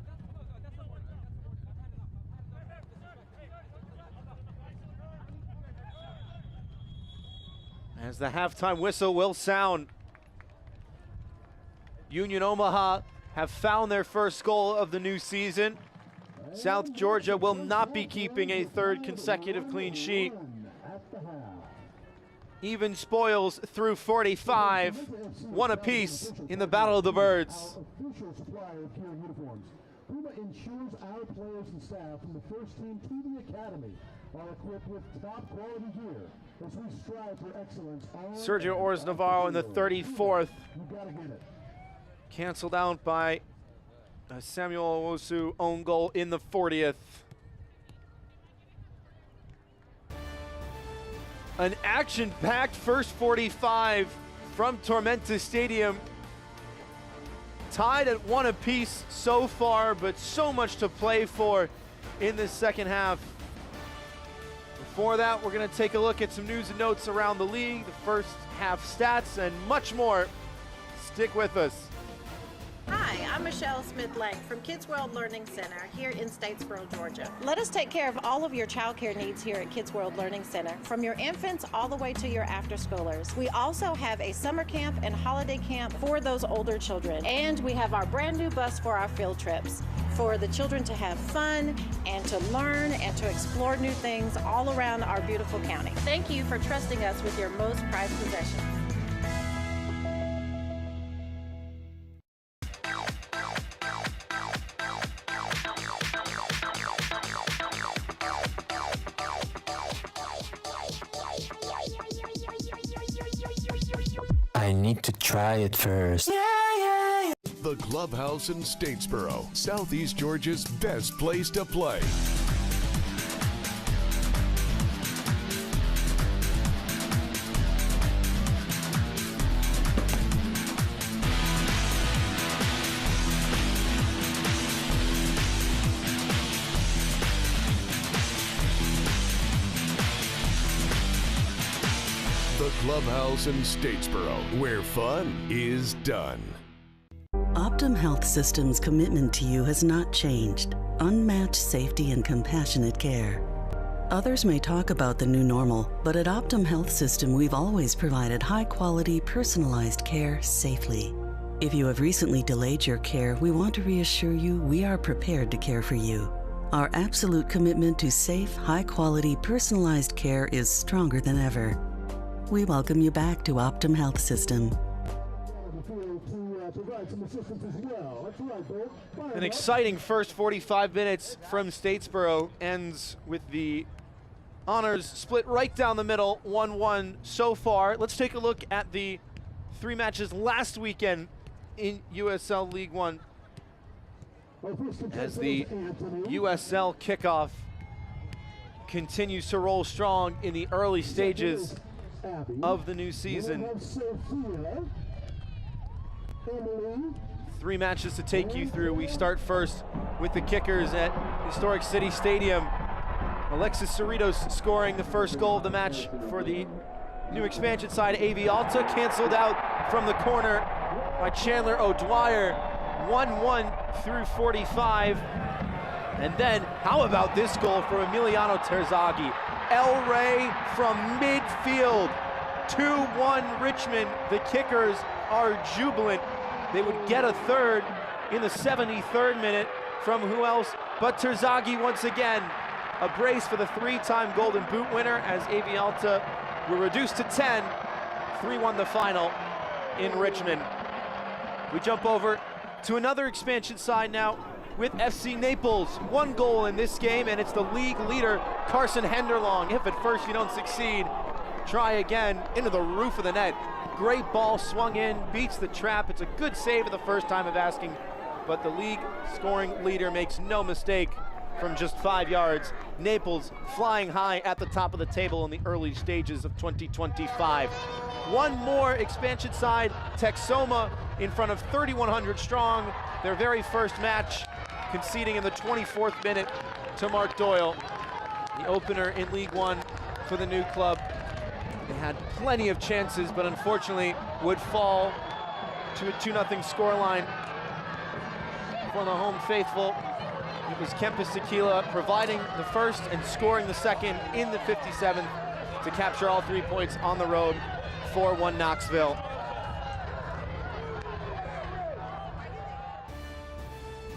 Speaker 1: As the halftime whistle will sound. Union Omaha have found their first goal of the new season. South Georgia will not be keeping a third consecutive clean sheet. Even spoils through 45, one apiece in the Battle of the Birds.
Speaker 8: ensures our players and staff from the first team to the academy are equipped with top quality gear as we strive for excellence.
Speaker 1: Sergio Ors Navarro in the 34th.
Speaker 8: You gotta get it.
Speaker 1: Canceled out by Samuel Owosu, own goal in the 40th. An action-packed first 45 from Tormenta Stadium. Tied at 1 apiece so far, but so much to play for in this second half. Before that, we're going to take a look at some news and notes around the league, the first half stats, and much more. Stick with us.
Speaker 9: Hi, I'm Michelle Smith-Lang from Kids World Learning Center here in Statesboro, Georgia. Let us take care of all of your childcare needs here at Kids World Learning Center, from your infants all the way to your after-schoolers. We also have a summer camp and holiday camp for those older children. And we have our brand new bus for our field trips, for the children to have fun and to learn and to explore new things all around our beautiful county. Thank you for trusting us with your most prized possessions.
Speaker 2: I need to try it first.
Speaker 5: The Clubhouse in Statesboro, Southeast Georgia's best place to play. The Clubhouse in Statesboro, where fun is done.
Speaker 3: Optum Health System's commitment to you has not changed. Unmatched safety and compassionate care. Others may talk about the new normal, but at Optum Health System, we've always provided high-quality, personalized care safely. If you have recently delayed your care, we want to reassure you we are prepared to care for you. Our absolute commitment to safe, high-quality, personalized care is stronger than ever. We welcome you back to Optum Health System.
Speaker 1: An exciting first 45 minutes from Statesboro ends with the honors split right down the middle, 1-1 so far. Let's take a look at the 3 matches last weekend in USL League One as the USL kickoff continues to roll strong in the early stages of the new season. 3 matches to take you through. We start first with the kickers at Historic City Stadium. Alexis Cerritos scoring the first goal of the match for the new expansion side. AV Alta canceled out from the corner by Chandler O'Dwyer. 1-1 through 45. And then, how about this goal from Emiliano Terzaghi? El Rey from midfield. 2-1 Richmond. The kickers are jubilant. They would get a third in the 73rd minute from who else but Terzaghi once again. A brace for the 3-time Golden Boot winner as Avialta were reduced to 10. 3-1 the final in Richmond. We jump over to another expansion side now with FC Naples. 1 goal in this game, and it's the league leader, Carson Henderlong. If at first you don't succeed, try again into the roof of the net. Great ball swung in, beats the trap. It's a good save at the first time of asking, but the league scoring leader makes no mistake from just 5 yards. Naples flying high at the top of the table in the early stages of 2025. One more expansion side, Texoma, in front of 3,100 strong. Their very first match, conceding in the 24th minute to Mark Doyle. The opener in League One for the new club. They had plenty of chances, but unfortunately would fall to a 2-0 scoreline for the home faithful. It was Kempis Tequila providing the first and scoring the second in the 57th to capture all 3 points on the road. 4-1 Knoxville.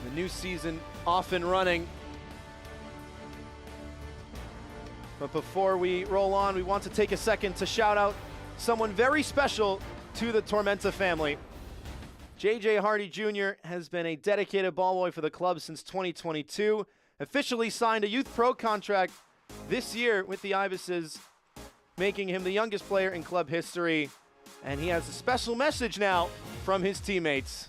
Speaker 1: The new season off and running. But before we roll on, we want to take a second to shout out someone very special to the Tormenta family. J.J. Hardy Jr. has been a dedicated ball boy for the club since 2022. Officially signed a youth pro contract this year with the Ibises, making him the youngest player in club history. And he has a special message now from his teammates.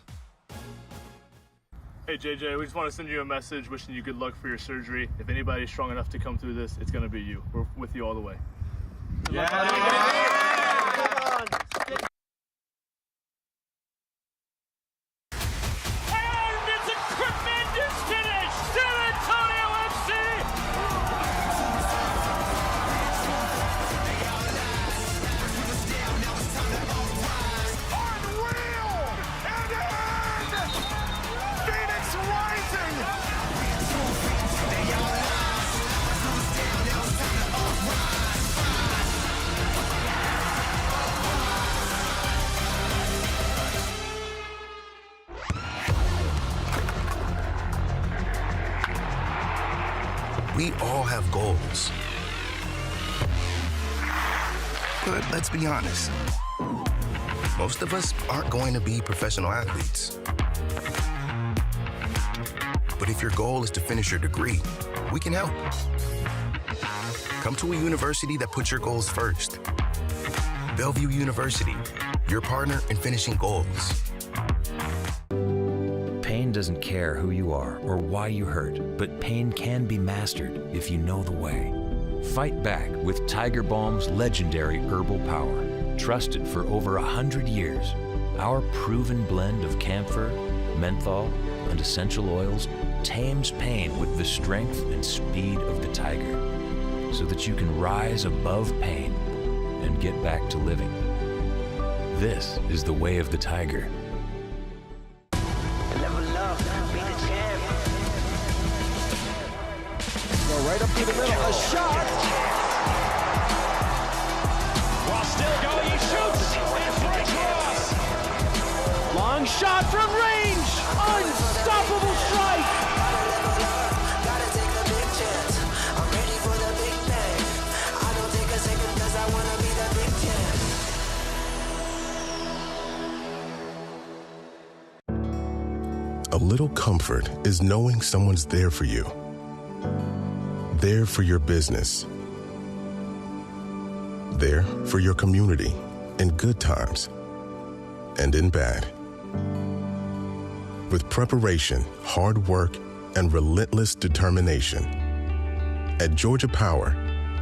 Speaker 10: Hey JJ, we just want to send you a message wishing you good luck for your surgery. If anybody's strong enough to come through this, it's going to be you. We're with you all the way.
Speaker 11: We all have goals. But let's be honest, most of us aren't going to be professional athletes. But if your goal is to finish your degree, we can help. Come to a university that puts your goals first. Bellevue University, your partner in finishing goals.
Speaker 12: Pain doesn't care who you are or why you hurt, but pain can be mastered if you know the way. Fight back with Tiger Balm's legendary herbal power. Trusted for over 100 years, our proven blend of camphor, menthol, and essential oils tames pain with the strength and speed of the tiger, so that you can rise above pain and get back to living. This is the way of the tiger.
Speaker 13: Right up to the middle, a shot! While still going, he shoots! And for a cross!
Speaker 1: Long shot from range! Unstoppable strike!
Speaker 13: Gotta take a big chance. I'm ready for the big bang. I don't take a second cause I wanna be the big chance.
Speaker 4: A little comfort is knowing someone's there for you. There for your business. There for your community in good times and in bad. With preparation, hard work, and relentless determination. At Georgia Power,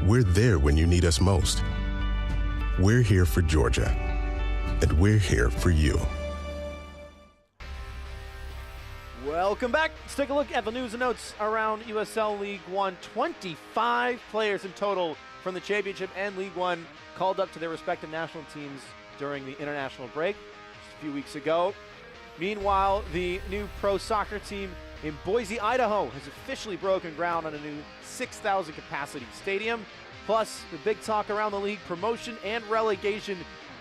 Speaker 4: we're there when you need us most. We're here for Georgia, and we're here for you.
Speaker 1: Welcome back. Let's take a look at the news and notes around USL League One. 25 players in total from the Championship and League One called up to their respective national teams during the international break just a few weeks ago. Meanwhile, the new pro soccer team in Boise, Idaho has officially broken ground on a new 6,000 capacity stadium. Plus, the big talk around the league, promotion and relegation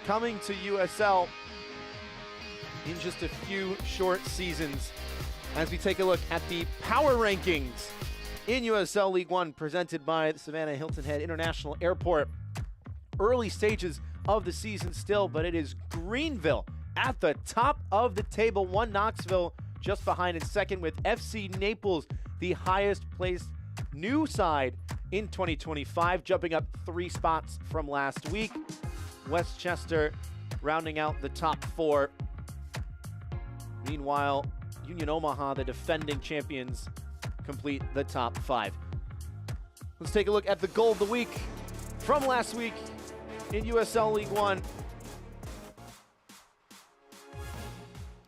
Speaker 1: coming to USL in just a few short seasons. As we take a look at the power rankings in USL League One presented by the Savannah Hilton Head International Airport. Early stages of the season still, but it is Greenville at the top of the table. One Knoxville just behind in second, with FC Naples the highest placed new side in 2025, jumping up 3 spots from last week. Westchester rounding out the top 4. Meanwhile, Union Omaha, the defending champions, complete the top 5. Let's take a look at the goal of the week from last week in USL League One.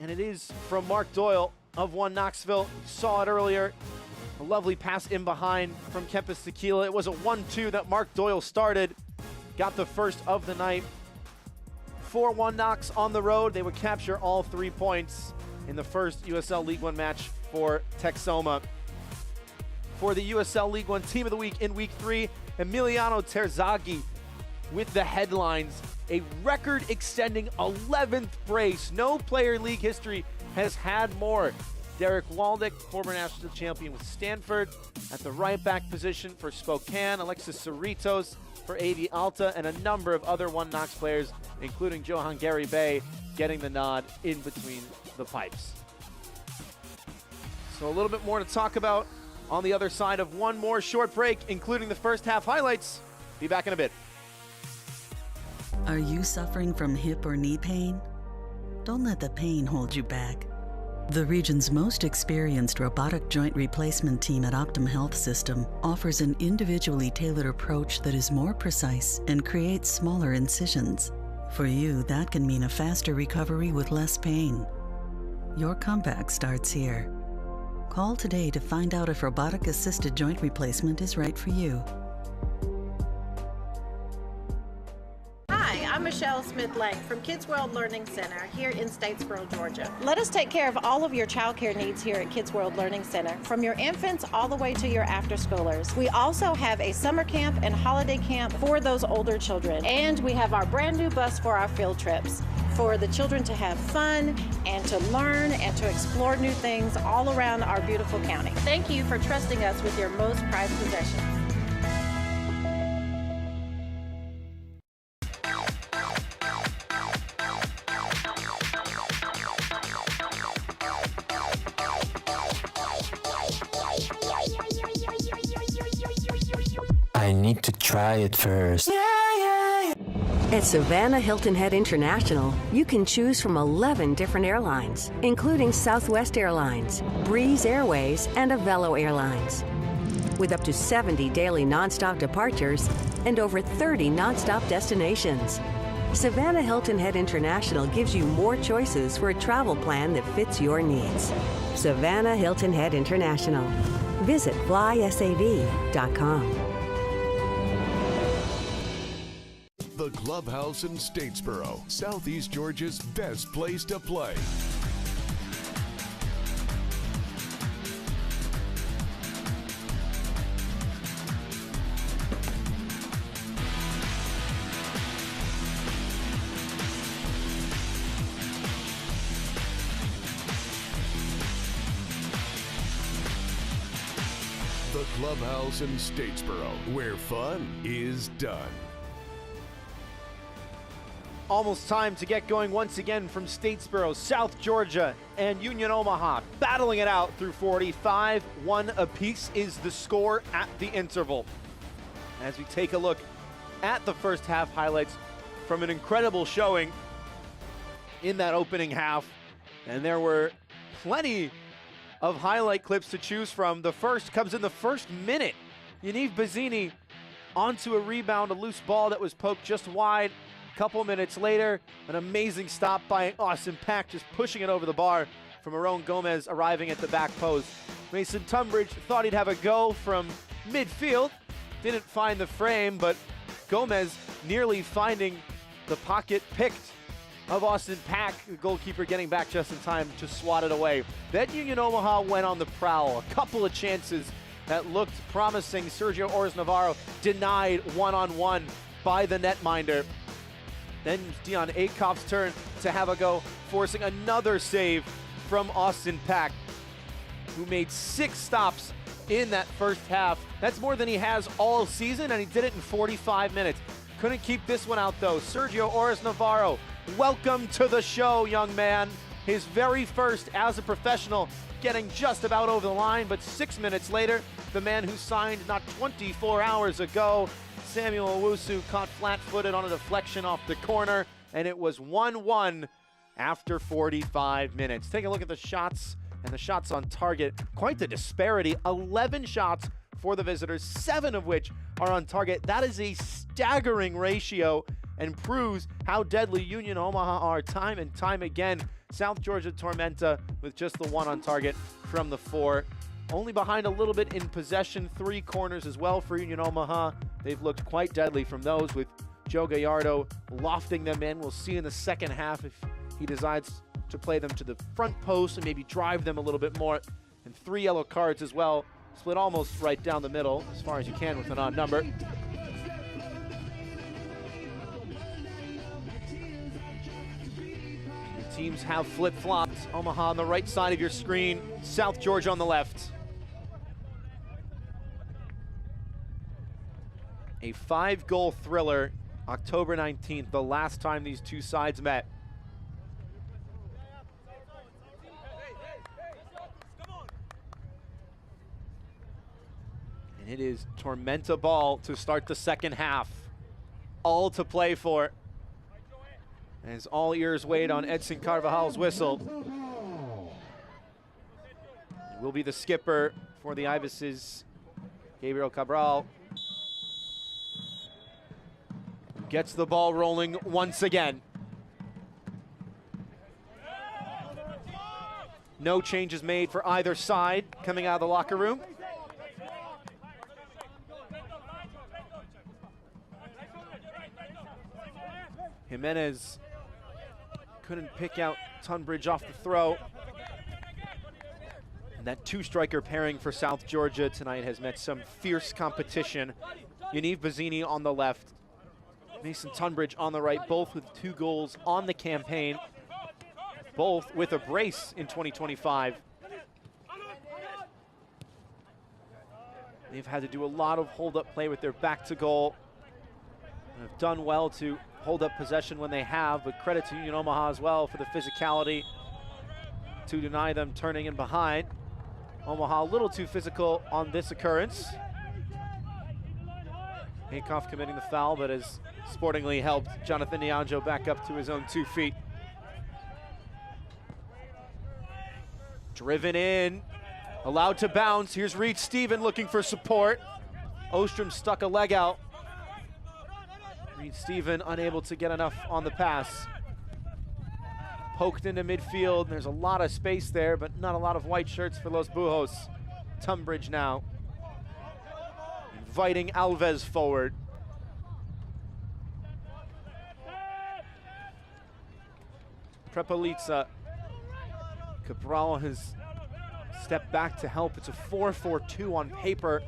Speaker 1: And it is from Mark Doyle of One Knoxville. You saw it earlier. A lovely pass in behind from Kempis Tequila. It was a 1-2 that Mark Doyle started. Got the first of the night. 4-1 Knox on the road. They would capture all 3 points in the first USL League One match for Texoma. For the USL League One Team of the Week in Week 3, Emiliano Terzaghi with the headlines. A record-extending 11th brace. No player in league history has had more. Derek Waldick, former national champion with Stanford, at the right back position for Spokane. Alexis Cerritos for AD Alta, and a number of other One Knox players, including Johan Gary Bay, getting the nod in between the pipes. So a little bit more to talk about on the other side of one more short break, including the first half highlights. Be back in a bit.
Speaker 3: Are you suffering from hip or knee pain? Don't let the pain hold you back. The region's most experienced robotic joint replacement team at Optum Health System offers an individually tailored approach that is more precise and creates smaller incisions. For you, that can mean a faster recovery with less pain. Your comeback starts here. Call today to find out if robotic-assisted joint replacement is right for you.
Speaker 9: Hi, I'm Michelle Smith-Lang from Kids World Learning Center here in Statesboro, Georgia. Let us take care of all of your childcare needs here at Kids World Learning Center, from your infants all the way to your after-schoolers. We also have a summer camp and holiday camp for those older children. And we have our brand new bus for our field trips, for the children to have fun and to learn and to explore new things all around our beautiful county. Thank you for trusting us with your most prized possessions.
Speaker 2: I need to try it first.
Speaker 14: At Savannah Hilton Head International, you can choose from 11 different airlines, including Southwest Airlines, Breeze Airways, and Avelo Airlines. With up to 70 daily nonstop departures and over 30 nonstop destinations, Savannah Hilton Head International gives you more choices for a travel plan that fits your needs. Savannah Hilton Head International. Visit flysav.com.
Speaker 5: The Clubhouse in Statesboro, Southeast Georgia's best place to play. The Clubhouse in Statesboro, where fun is done.
Speaker 1: Almost time to get going once again from Statesboro, South Georgia, and Union Omaha, battling it out through 45. 1 apiece is the score at the interval. As we take a look at the first half highlights from an incredible showing in that opening half, and there were plenty of highlight clips to choose from. The first comes in the first minute. Yaniv Bazzini onto a rebound, a loose ball that was poked just wide. Couple minutes later, an amazing stop by Austin Pack, just pushing it over the bar from Aaron Gomez arriving at the back post. Mason Tunbridge thought he'd have a go from midfield, didn't find the frame, but Gomez nearly finding the pocket picked of Austin Pack, the goalkeeper getting back just in time to swat it away. Then Union Omaha went on the prowl. A couple of chances that looked promising. Sergio Ores Navarro denied one-on-one by the netminder. Then Dion Akoff's turn to have a go, forcing another save from Austin Pack, who made 6 stops in that first half. That's more than he has all season, and he did it in 45 minutes. Couldn't keep this one out, though. Sergio Ores Navarro, welcome to the show, young man. His very first as a professional, getting just about over the line, but 6 minutes later, the man who signed not 24 hours ago, Samuel Owusu, caught flat-footed on a deflection off the corner, and it was 1-1 after 45 minutes. Take a look at the shots and the shots on target. Quite the disparity. 11 shots for the visitors, 7 of which are on target. That is a staggering ratio and proves how deadly Union Omaha are time and time again. South Georgia Tormenta with just the 1 on target from the 4. Only behind a little bit in possession, 3 corners as well for Union Omaha. They've looked quite deadly from those, with Joe Gallardo lofting them in. We'll see in the second half if he decides to play them to the front post and maybe drive them a little bit more. And 3 yellow cards as well, split almost right down the middle as far as you can with an odd number. The teams have flip-flopped. Omaha on the right side of your screen, South Georgia on the left. A 5-goal thriller, October 19th, the last time these two sides met. It is Tormenta ball to start the second half. All to play for. As all ears wait on Edson Carvajal's whistle. He will be the skipper for the Ibises, Gabriel Cabral. Gets the ball rolling once again. No changes made for either side coming out of the locker room. Jimenez couldn't pick out Tunbridge off the throw. And that two-striker pairing for South Georgia tonight has met some fierce competition. Yaniv Bazzini on the left, Mason Tunbridge on the right, both with 2 goals on the campaign, both with a brace in 2025. They've had to do a lot of hold-up play with their back to goal. And have done well to hold up possession when they have, but credit to Union Omaha as well for the physicality to deny them turning in behind. Omaha a little too physical on this occurrence. Haykoff committing the foul, but has sportingly helped Jonathan Nianjo back up to his own 2 feet. Driven in, allowed to bounce. Here's Reed Stephen looking for support. Ostrom stuck a leg out. Reed Stephen unable to get enough on the pass. Poked into midfield. There's a lot of space there, but not a lot of white shirts for Los Bujos. Tunbridge now inviting Alves forward. Prepelica. Cabral has stepped back to help. It's a 4-4-2 on paper,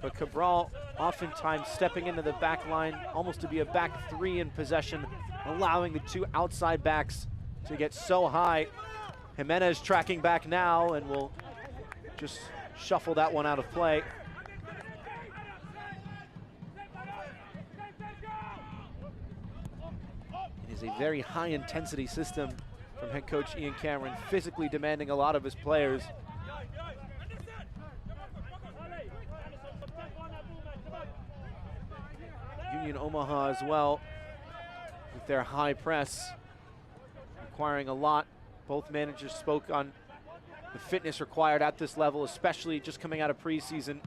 Speaker 1: but Cabral oftentimes stepping into the back line, almost to be a back 3 in possession, allowing the 2 outside backs to get so high. Jimenez tracking back now and will just shuffle that one out of play. It is a very high intensity system from head coach Ian Cameron, physically demanding a lot of his players. Union Omaha as well, with their high press, requiring a lot. Both managers spoke on the fitness required at this level, especially just coming out of preseason.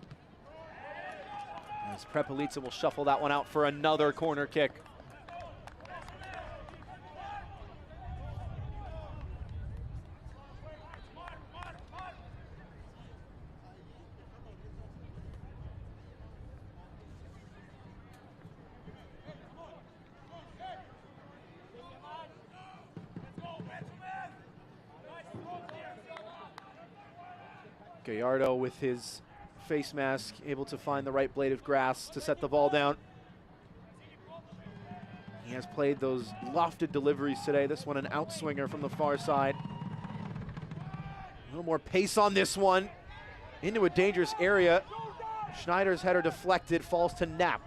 Speaker 1: As Prepelica will shuffle that one out for another corner kick. Gallardo with his face mask, able to find the right blade of grass to set the ball down. He has played those lofted deliveries today. This one an outswinger from the far side. A little more pace on this one. Into a dangerous area. Schneider's header deflected, falls to Knapp.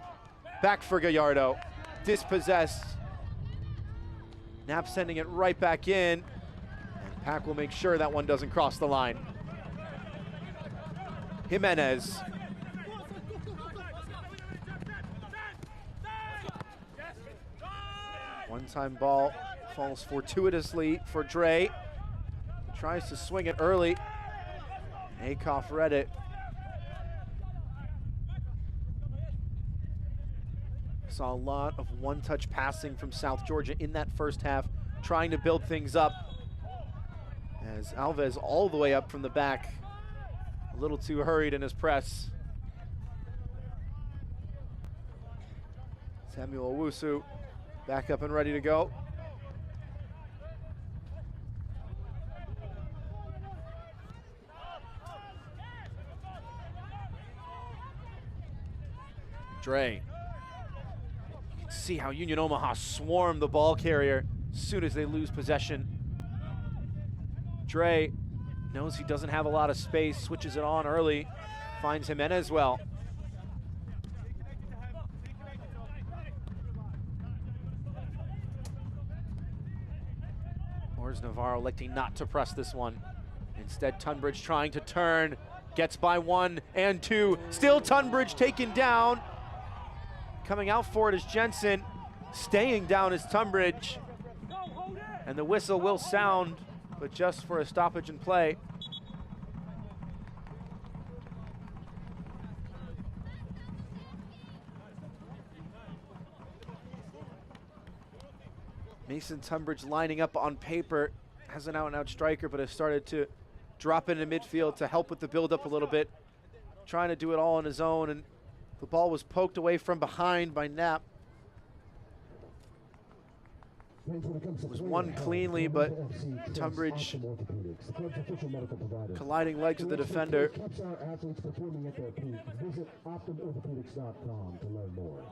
Speaker 1: Back for Gallardo, dispossessed. Knapp sending it right back in. And Pack will make sure that one doesn't cross the line. Jimenez. One-time ball falls fortuitously for Dre. He tries to swing it early. Haykoff read it. Saw a lot of one-touch passing from South Georgia in that first half, trying to build things up. As Alves all the way up from the back. A little too hurried in his press. Samuel Owusu back up and ready to go. Dre. You can see how Union Omaha swarm the ball carrier as soon as they lose possession. Dre knows he doesn't have a lot of space, switches it on early, finds Jimenez well. Or is Navarro electing not to press this one? Instead, Tunbridge trying to turn. Gets by 1 and 2. Still Tunbridge taken down. Coming out for it is Jensen. Staying down is Tunbridge. And the whistle will sound, but just for a stoppage in play. Mason Tunbridge lining up on paper, has an out-and-out striker, but has started to drop into midfield to help with the build-up a little bit. Trying to do it all on his own, and the ball was poked away from behind by Knapp. It was won cleanly, but Tunbridge colliding legs with the defender.
Speaker 8: Visit OptumOrthopedics.com to learn more.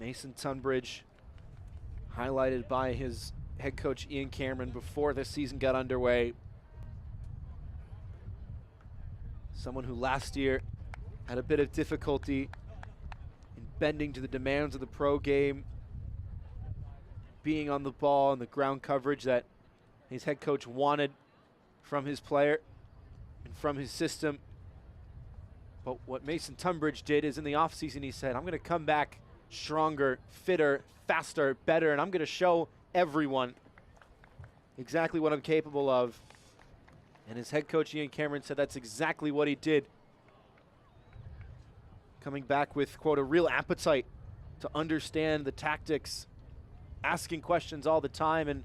Speaker 1: Mason Tunbridge, highlighted by his head coach Ian Cameron before the season got underway. Someone who last year had a bit of difficulty in bending to the demands of the pro game, being on the ball and the ground coverage that his head coach wanted from his player and from his system. But what Mason Tunbridge did is in the offseason he said, I'm going to come back stronger, fitter, faster, better, and I'm going to show everyone exactly what I'm capable of. And his head coach Ian Cameron said that's exactly what he did. Coming back with, quote, a real appetite to understand the tactics, asking questions all the time, and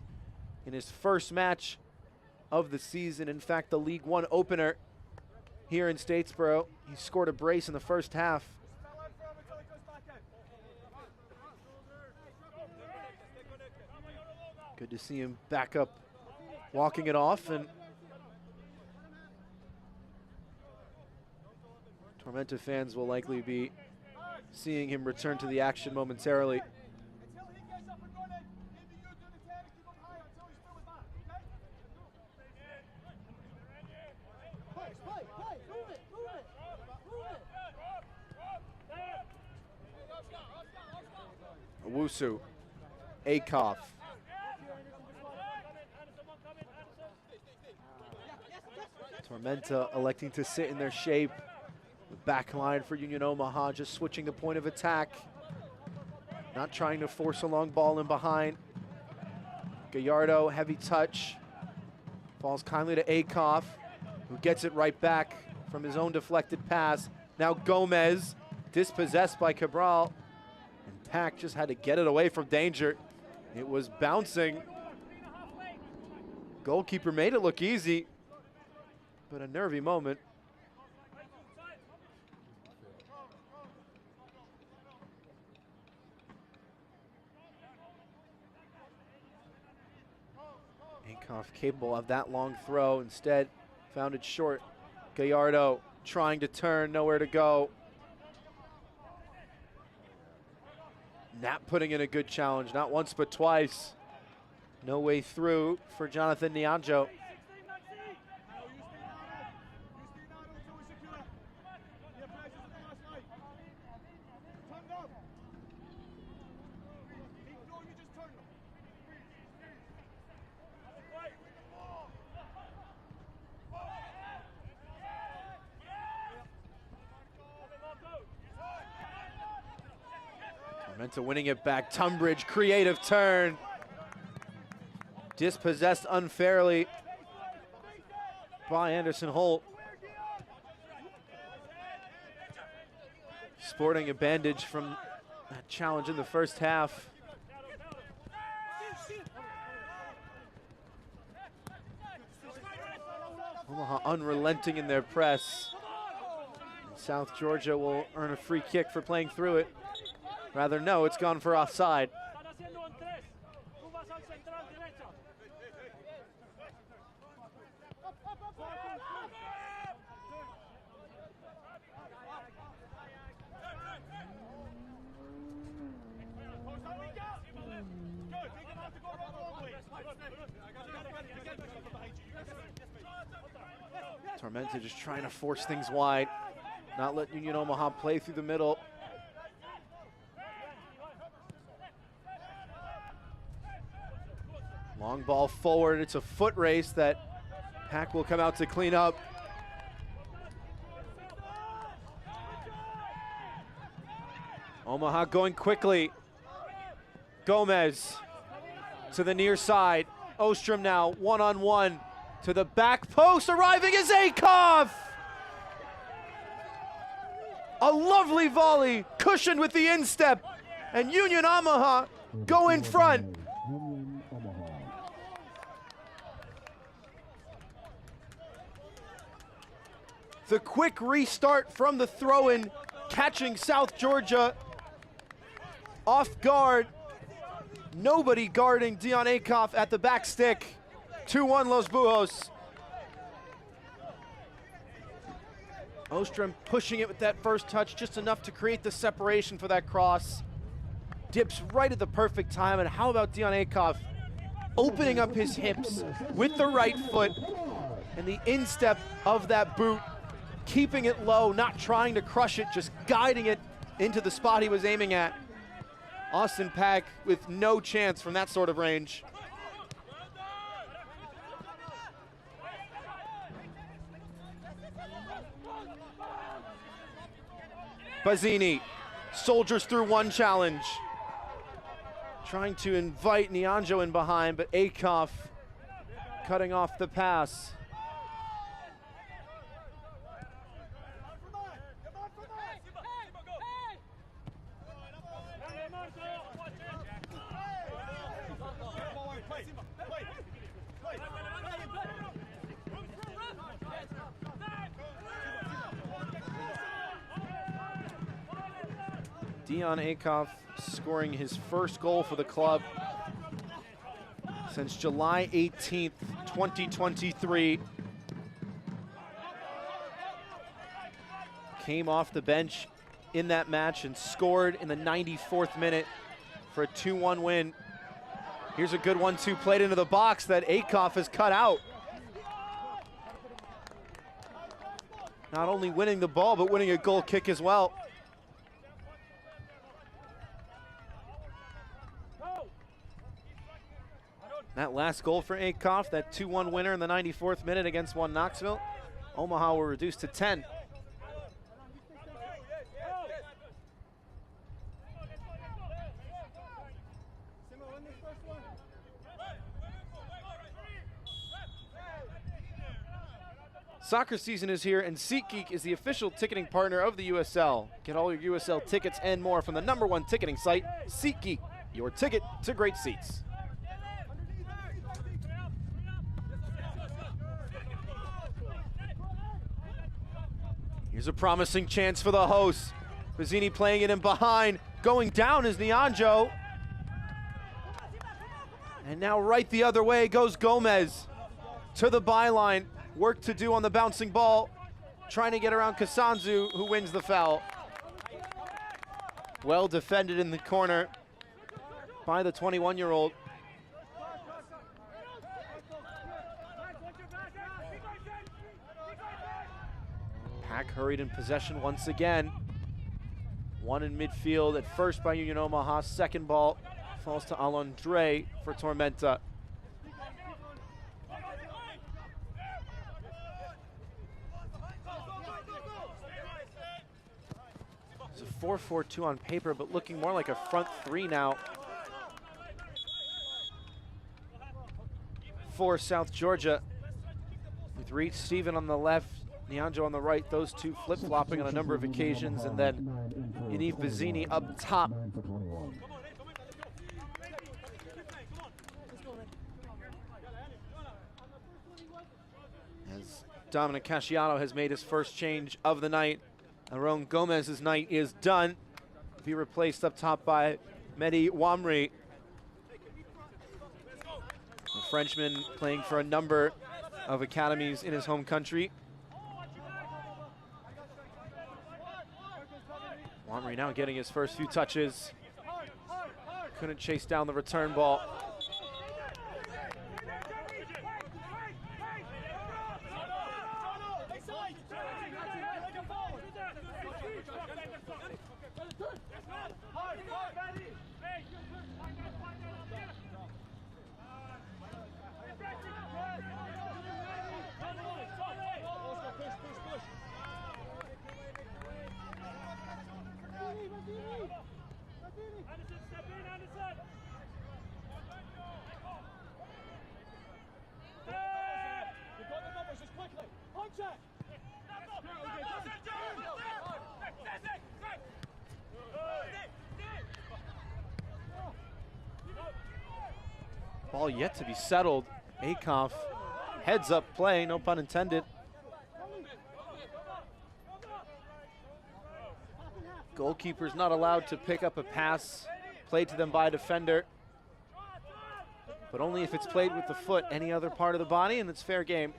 Speaker 1: in his first match of the season, in fact the League One opener here in Statesboro, he scored a brace in the first half. Good to see him back up, walking it off, and Tormenta fans will likely be seeing him return to the action momentarily. Owusu, Akoff. Tormenta electing to sit in their shape. The back line for Union Omaha just switching the point of attack. Not trying to force a long ball in behind. Gallardo, heavy touch. Falls kindly to Akoff, who gets it right back from his own deflected pass. Now Gomez, dispossessed by Cabral. And Pack just had to get it away from danger. It was bouncing. Goalkeeper made it look easy, but a nervy moment. Akoff capable of that long throw, instead found it short. Gallardo trying to turn, nowhere to go. Knapp putting in a good challenge, not once but twice. No way through for Jonathan Nianjo. Tormenta winning it back. Tunbridge, creative turn. Dispossessed unfairly by Anderson Holt. Sporting a bandage from that challenge in the first half. Omaha unrelenting in their press. And South Georgia will earn a free kick for playing through it. Rather, no, it's gone for offside. Tormenta just trying to force things wide, not let Union Omaha play through the middle. Long ball forward, it's a foot race that Pack will come out to clean up. Omaha going quickly. Gomez to the near side. Ostrom now one-on-one to the back post. Arriving is Akoff! A lovely volley, cushioned with the instep. And Union Omaha go in front. The quick restart from the throw-in, catching South Georgia off guard. Nobody guarding Dion Akoff at the back stick. 2-1 Los Bujos. Ostrom pushing it with that first touch, just enough to create the separation for that cross. Dips right at the perfect time, and how about Dion Akoff opening up his hips with the right foot and the instep of that boot, keeping it low, not trying to crush it, just guiding it into the spot he was aiming at. Austin Pack with no chance from that sort of range. Bazzini soldiers through one challenge. Trying to invite Nyanjo in behind, but Akoff cutting off the pass. Dion Akoff scoring his first goal for the club since July 18th, 2023. Came off the bench in that match and scored in the 94th minute for a 2-1 win. Here's a good 1-2 played into the box that Akoff has cut out. Not only winning the ball, but winning a goal kick as well. That last goal for Akoff, that 2-1 winner in the 94th minute against One Knoxville. Omaha were reduced to 10. Soccer season is here, and SeatGeek is the official ticketing partner of the USL. Get all your USL tickets and more from the #1 ticketing site, SeatGeek. Your ticket to great seats. Here's a promising chance for the hosts. Bazzini playing it in behind. Going down is Nyanjo. And now right the other way goes Gomez to the byline. Work to do on the bouncing ball. Trying to get around Kasanzu, who wins the foul. Well defended in the corner by the 21-year-old. Pack hurried in possession once again. One in midfield at first by Union Omaha. Second ball falls to Alondre for Tormenta. It's a 4-4-2 on paper, but looking more like a front three now for South Georgia. With Reed Stephen on the left, Nyanjo on the right, those two flip-flopping on a number of occasions, and then Yaniv Bazzini up top. As Dominic Casciano has made his first change of the night, Aaron Gomez's night is done. Be replaced up top by Mehdi Wamri. A Frenchman playing for a number of academies in his home country. Wamri now getting his first few touches. Couldn't chase down the return ball. Ball yet to be settled. Akoff, heads up play, no pun intended. Goalkeeper's not allowed to pick up a pass played to them by a defender, but only if it's played with the foot, any other part of the body, and it's fair game.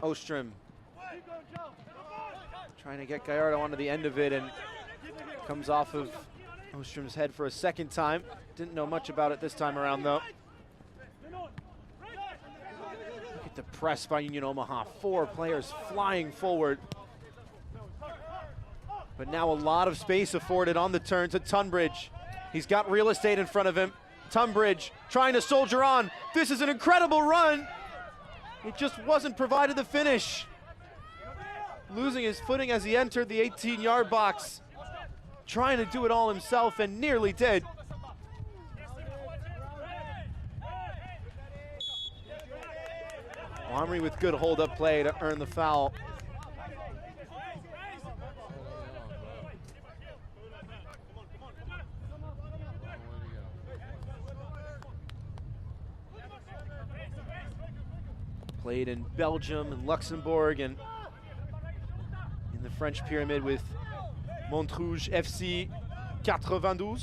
Speaker 1: Ostrom trying to get Gallardo onto the end of it, and comes off of Ostrom's head for a second time. Didn't know much about it this time around, though. Look at the press by Union Omaha. 4 players flying forward. But now a lot of space afforded on the turn to Tunbridge. He's got real estate in front of him. Tunbridge trying to soldier on. This is an incredible run. It just wasn't provided the finish. Losing his footing as he entered the 18-yard box. Trying to do it all himself and nearly did. Omri with good hold-up play to earn the foul. Played in Belgium and Luxembourg and in the French pyramid with Montrouge FC 92.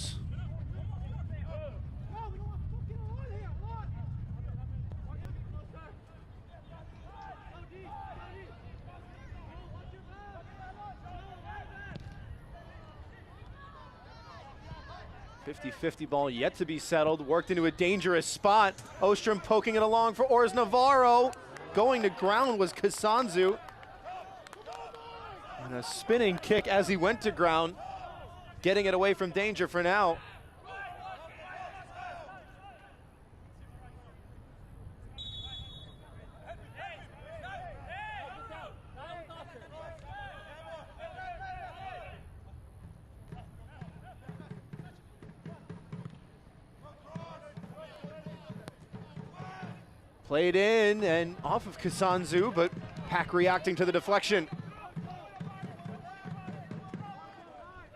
Speaker 1: .50 ball yet to be settled, worked into a dangerous spot. Ostrom poking it along for Ors Navarro. Going to ground was Kasanzu. And a spinning kick as he went to ground, getting it away from danger for now. Played in and off of Kasanzu, but Pack reacting to the deflection.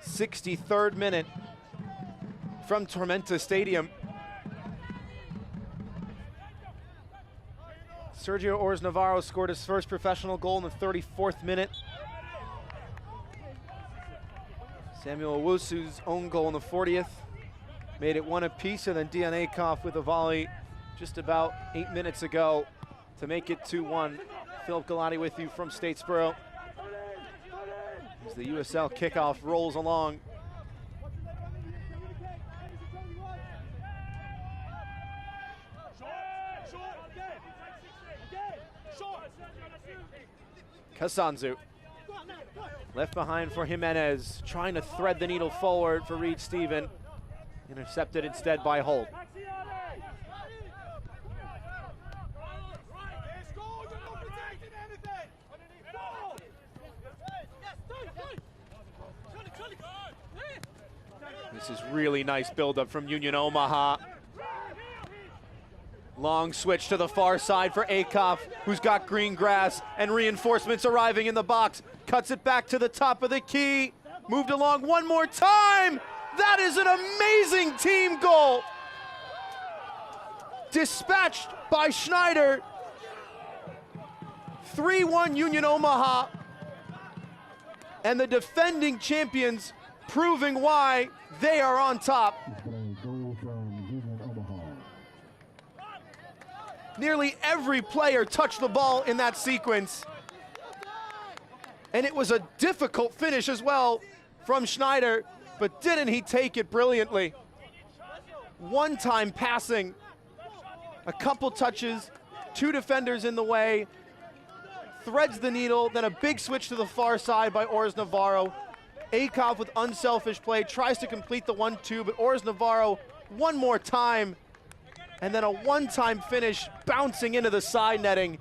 Speaker 1: 63rd minute from Tormenta Stadium. Sergio Ors Navarro scored his first professional goal in the 34th minute. Samuel Owusu's own goal in the 40th made it 1 apiece, and then Dion Akoff with a volley just about 8 minutes ago to make it 2-1. Philip Galati with you from Statesboro as the USL kickoff rolls along. Kasanzu left behind for Jimenez, trying to thread the needle forward for Reed Stephen. Intercepted instead by Holt. This is really nice build-up from Union Omaha. Long switch to the far side for Akoff, who's got green grass and reinforcements arriving in the box. Cuts it back to the top of the key. Moved along one more time. That is an amazing team goal. Dispatched by Schneider. 3-1 Union Omaha. And the defending champions proving why they are on top. Nearly every player touched the ball in that sequence. And it was a difficult finish as well from Schneider, but didn't he take it brilliantly? One-time passing, a couple touches, 2 defenders in the way, threads the needle, then a big switch to the far side by Ors Navarro. Akoff with unselfish play, tries to complete the 1-2, but Ors Navarro one more time, and then a one-time finish bouncing into the side netting.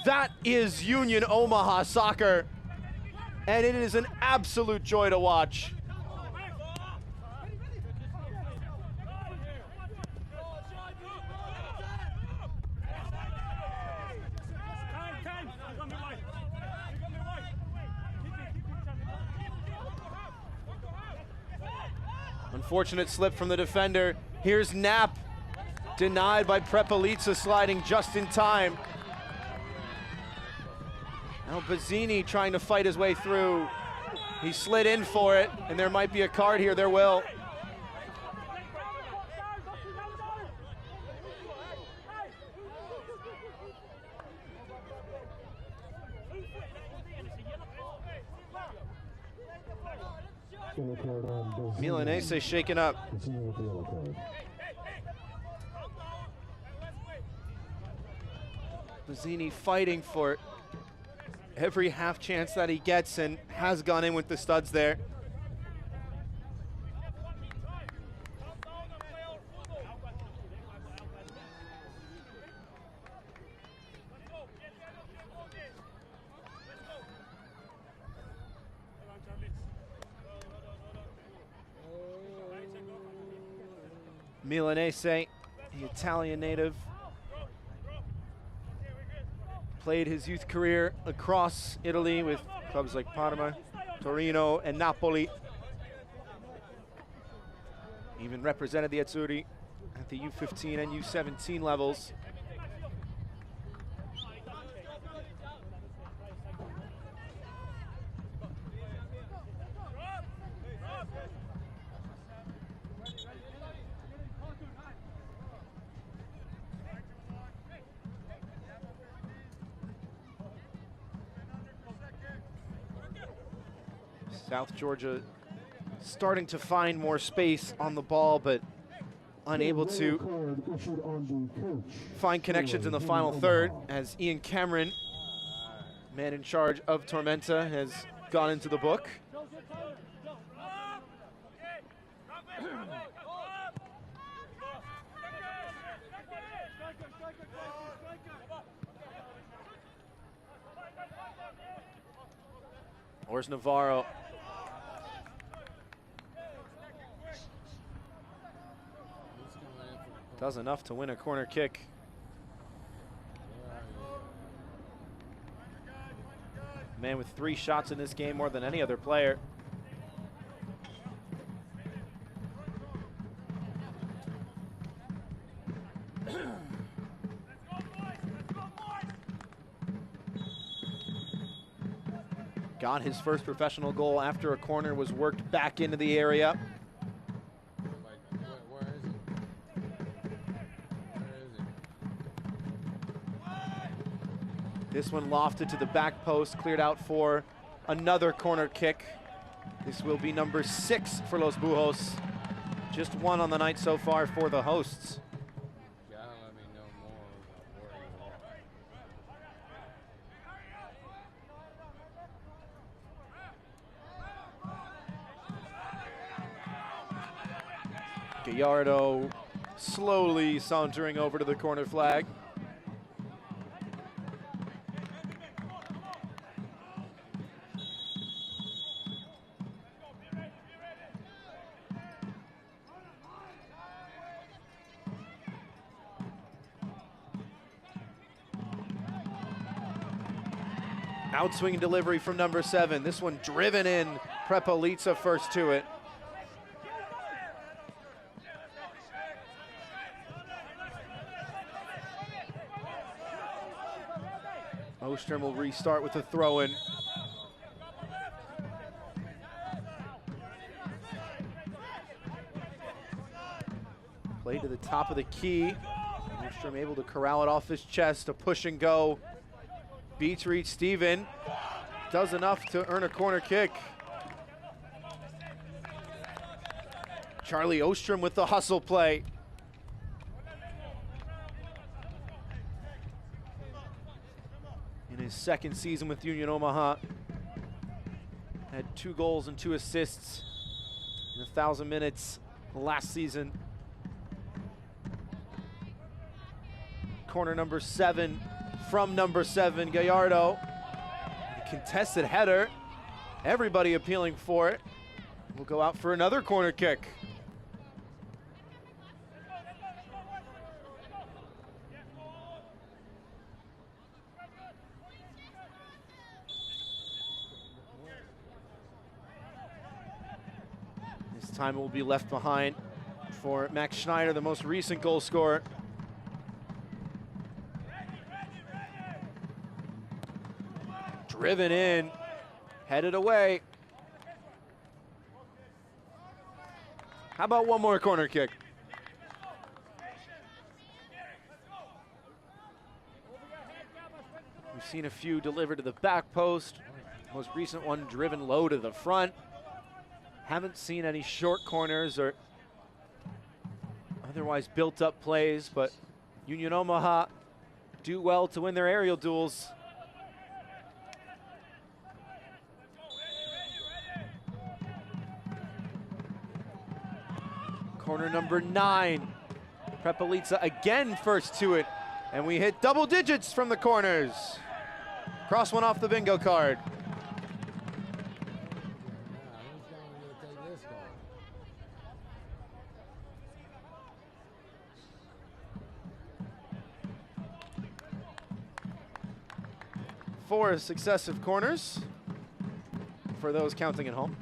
Speaker 1: That is Union Omaha soccer, and it is an absolute joy to watch. Unfortunate slip from the defender. Here's Knapp, denied by Prepelica, sliding just in time. Now Bazzini trying to fight his way through. He slid in for it, and there might be a card here. There will. Milanese shaken up. Bazzini fighting for every half chance that he gets and has gone in with the studs there. Milanese, the Italian native, played his youth career across Italy with clubs like Parma, Torino, and Napoli. Even represented the Azzurri at the U15 and U17 levels. South Georgia starting to find more space on the ball, but unable to find connections in the final third as Ian Cameron, man in charge of Tormenta, has gone into the book. Where's Navarro? Does enough to win a corner kick. Man with 3 shots in this game, more than any other player. Got his first professional goal after a corner was worked back into the area. This one lofted to the back post, cleared out for another corner kick. This will be number 6 for Los Bujos. Just 1 on the night so far for the hosts. Gallardo slowly sauntering over to the corner flag. Outswinging delivery from number 7. This one driven in. Prepelica first to it. Ostrom will restart with a throw-in. Play to the top of the key. Ostrom able to corral it off his chest. A push and go. Beats Reed Steven. Does enough to earn a corner kick. Charlie Ostrom with the hustle play. In his second season with Union Omaha, had 2 goals and 2 assists in 1,000 minutes last season. Corner number 7 from number 7, Gallardo. A contested header. Everybody appealing for it. We'll go out for another corner kick. This time it will be left behind for Max Schneider, the most recent goal scorer. Driven in, headed away. How about one more corner kick? We've seen a few delivered to the back post. Most recent one driven low to the front. Haven't seen any short corners or otherwise built up plays, but Union Omaha do well to win their aerial duels. Corner number 9. Prepelica again first to it, and we hit double digits from the corners. Cross one off the bingo card. Four successive corners for those counting at home.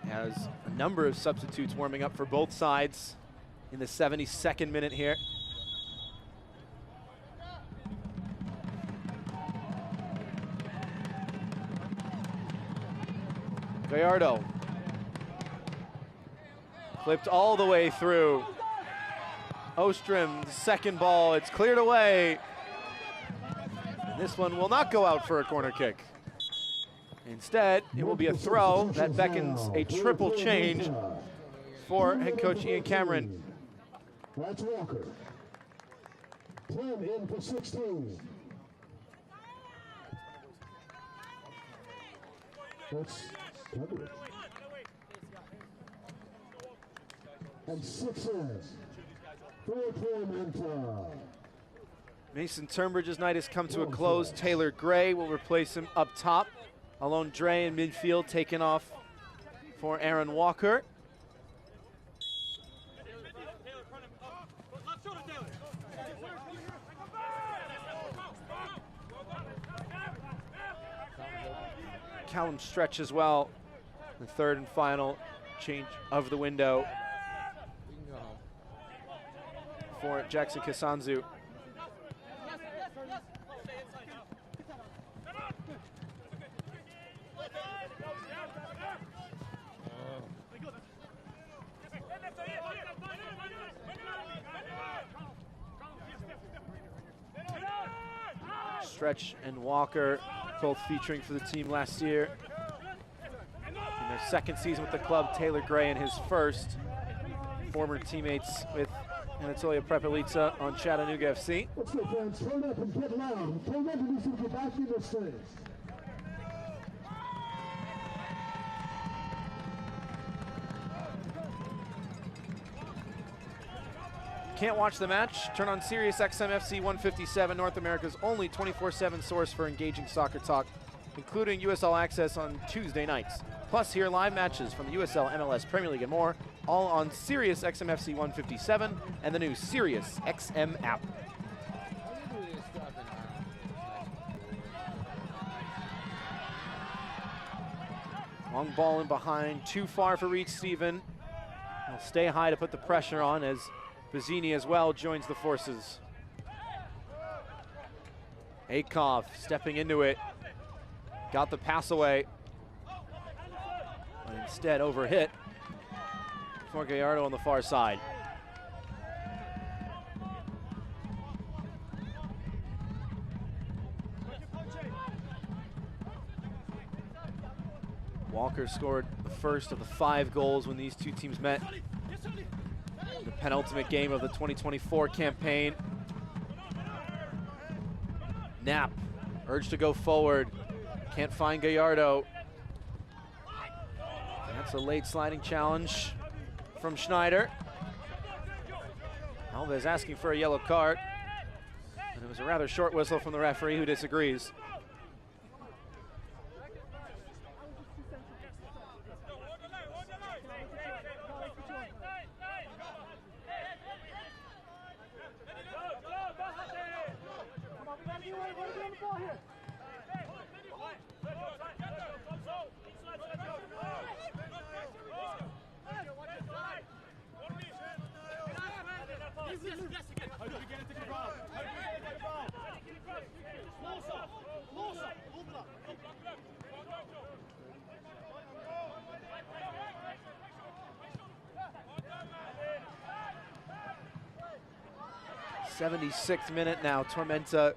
Speaker 1: Has a number of substitutes warming up for both sides in the 72nd minute here. Gallardo flipped all the way through. Ostrom, the second ball, it's cleared away. And this one will not go out for a corner kick. Instead, it will be a throw that beckons a triple change for head coach Ian Cameron.
Speaker 8: That's Walker. 10 in for 16. That's coverage. And 6 in for Tormenta.
Speaker 1: Mason Turnbridge's night has come to a close. Taylor Gray will replace him up top. Alone Dre in midfield, taken off for Aaron Walker. Callum Stretch as well. The third and final change of the window for Jackson Kasanzu. Stretch and Walker both featuring for the team last year. In their second season with the club, Taylor Gray in his first. Former teammates with Anatolia Prepelica on Chattanooga FC.
Speaker 8: Let's go, fans. Turn up and get loud. Tormenta needs to get back in the stage.
Speaker 1: Can't watch the match? Turn on Sirius XM FC 157, North America's only 24/7 source for engaging soccer talk, including USL access on Tuesday nights. Plus, hear live matches from the USL, MLS, Premier League, and more, all on Sirius XM FC 157 and the new Sirius XM app. Long ball in behind, too far for Reed Stephen. He'll stay high to put the pressure on as Bazzini as well joins the forces. Akoff stepping into it. Got the pass away. But instead overhit for Gallardo on the far side. Walker scored the first of the 5 goals when these two teams met. The penultimate game of the 2024 campaign. Knapp, urged to go forward. Can't find Gallardo. That's a late sliding challenge from Schneider. Alves asking for a yellow card. And it was a rather short whistle from the referee who disagrees. 76th minute now. Tormenta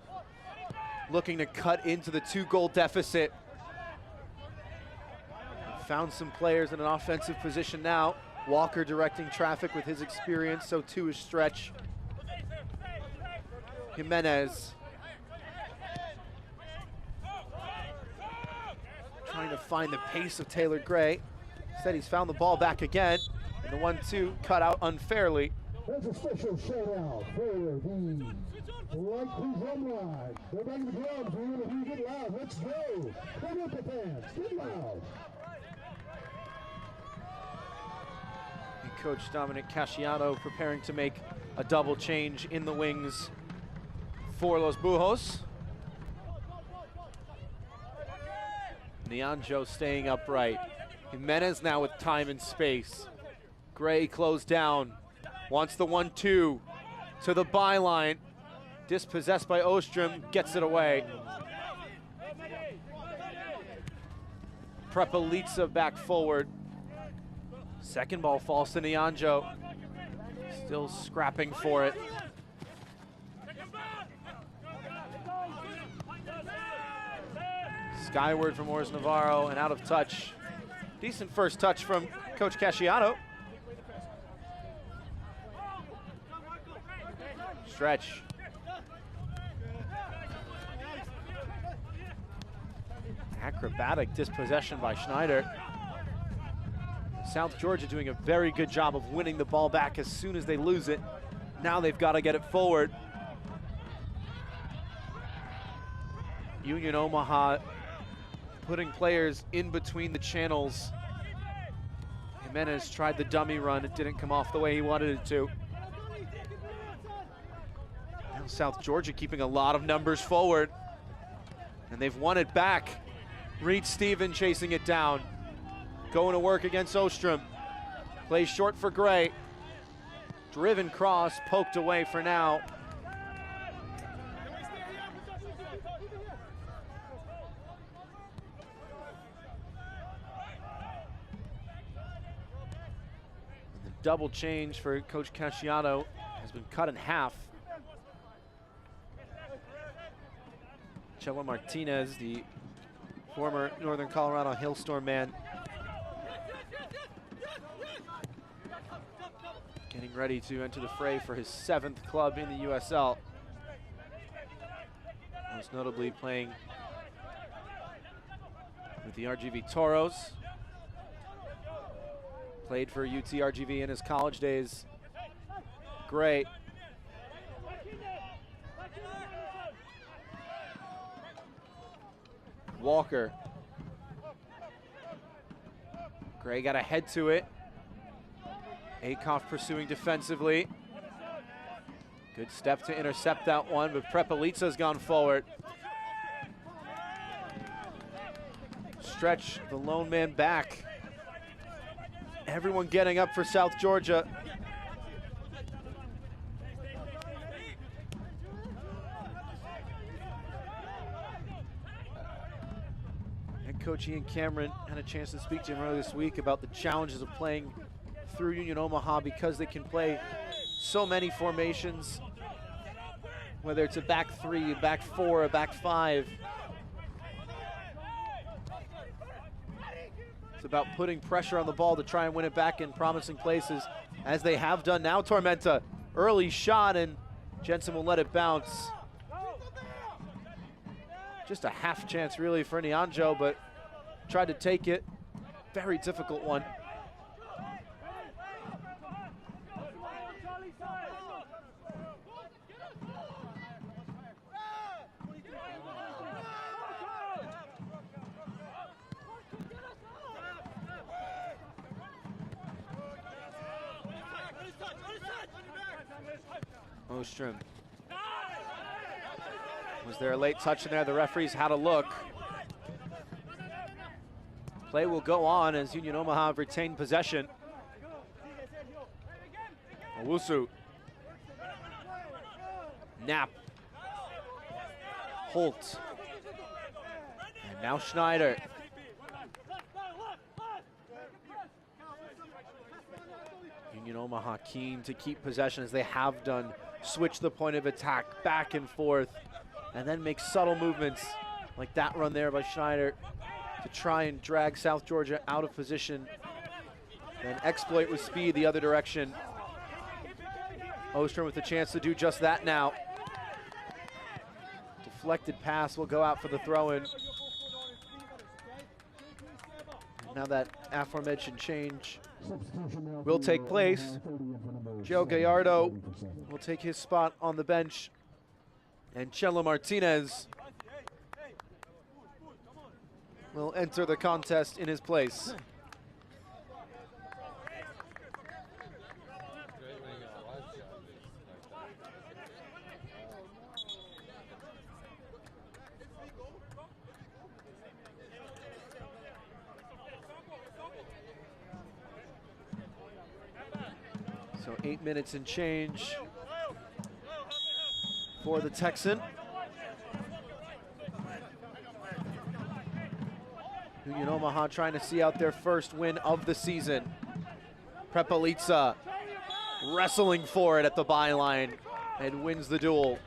Speaker 1: looking to cut into the 2-goal deficit. Found some players in an offensive position now. Walker directing traffic with his experience, so too is Stretch. Jimenez trying to find the pace of Taylor Gray. Instead, he's found the ball back again, and the 1-2 cut out unfairly.
Speaker 8: There's a special shout out for the Light Please Run Live. They're banging the drums. We want to hear you get loud. Let's go. Come with the fans. Get loud.
Speaker 1: And Coach Dominic Casciano preparing to make a double change in the wings for Los Bujos. Nianjo staying upright. Jimenez now with time and space. Gray closed down. Wants the 1-2 to the byline. Dispossessed by Ostrom, gets it away. Prepelica back forward. Second ball falls to Nianjo. Still scrapping for it. Skyward from Ors Navarro and out of touch. Decent first touch from Coach Casciano. Stretch. Acrobatic dispossession by Schneider. South Georgia doing a very good job of winning the ball back as soon as they lose it. Now they've got to get it forward. Union Omaha putting players in between the channels. Jimenez tried the dummy run. It didn't come off the way he wanted it to. Now South Georgia keeping a lot of numbers forward. And they've won it back. Reed Stephen chasing it down. Going to work against Ostrom. Plays short for Gray. Driven cross, poked away for now. The double change for Coach Casciano has been cut in half. Chelo Martinez, the former Northern Colorado Hailstorm man, getting ready to enter the fray for his 7th club in the USL. Most notably playing with the RGV Toros. Played for UT-RGV in his college days. Great. Walker. Gray got a head to it. Akoff pursuing defensively. Good step to intercept that one, but Prepelica's gone forward. Stretch, the lone man back. Everyone getting up for South Georgia. Coach Ian Cameron had a chance to speak to him earlier this week about the challenges of playing through Union Omaha because they can play so many formations, whether it's a back 3, a back 4, a back 5. It's about putting pressure on the ball to try and win it back in promising places, as they have done now. Tormenta, early shot, and Jensen will let it bounce. Just a half chance really for Nianjo, but tried to take it. Very difficult one. Ostrom. Was there a late touch in there? The referees had a look. Play will go on as Union Omaha have retained possession. Owusu. Knapp. Holt. And now Schneider. Union Omaha keen to keep possession as they have done switch the point of attack back and forth, and then make subtle movements like that run there by Schneider to try and drag South Georgia out of position, and exploit with speed the other direction. Ostrom with the chance to do just that now. Deflected pass will go out for the throw-in. Now that aforementioned change will take place. Joe Gallardo will take his spot on the bench, and Chelo Martinez will enter the contest in his place. So 8 minutes and change for the Texan. Union Omaha trying to see out their first win of the season. Prepelica wrestling for it at the byline and wins the duel.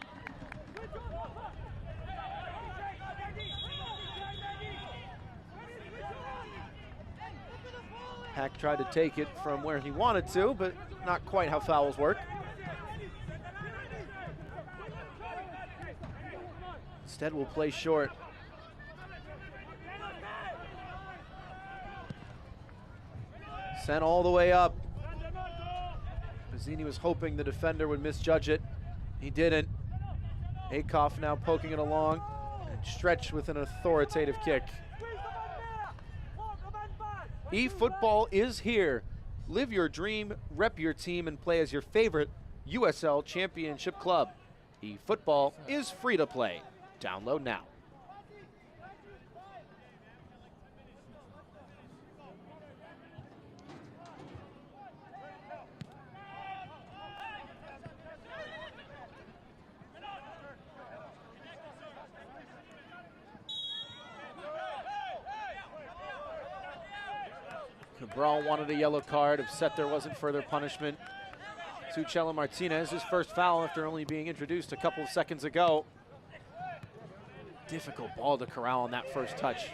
Speaker 1: Hack tried to take it from where he wanted to, but not quite how fouls work. Instead, we'll play short. Sent all the way up. Mazzini was hoping the defender would misjudge it. He didn't. Akoff now poking it along and stretched with an authoritative kick. eFootball is here. Live your dream, rep your team, and play as your favorite USL Championship club. eFootball is free to play. Download now. Cabral wanted a yellow card. Upset there wasn't further punishment to Chelo Martinez. His first foul after only being introduced a couple of seconds ago. Difficult ball to corral on that first touch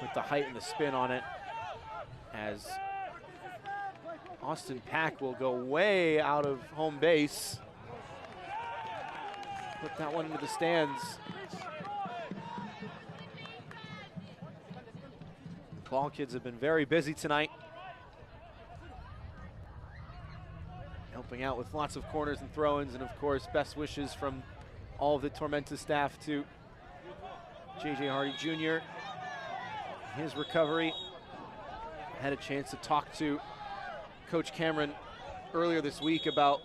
Speaker 1: with the height and the spin on it, as Austin Pack will go way out of home base. Put that one into the stands. The ball kids have been very busy tonight, helping out with lots of corners and throw-ins, and of course best wishes from all of the Tormenta staff to J.J. Hardy Jr. His recovery. I had a chance to talk to Coach Cameron earlier this week about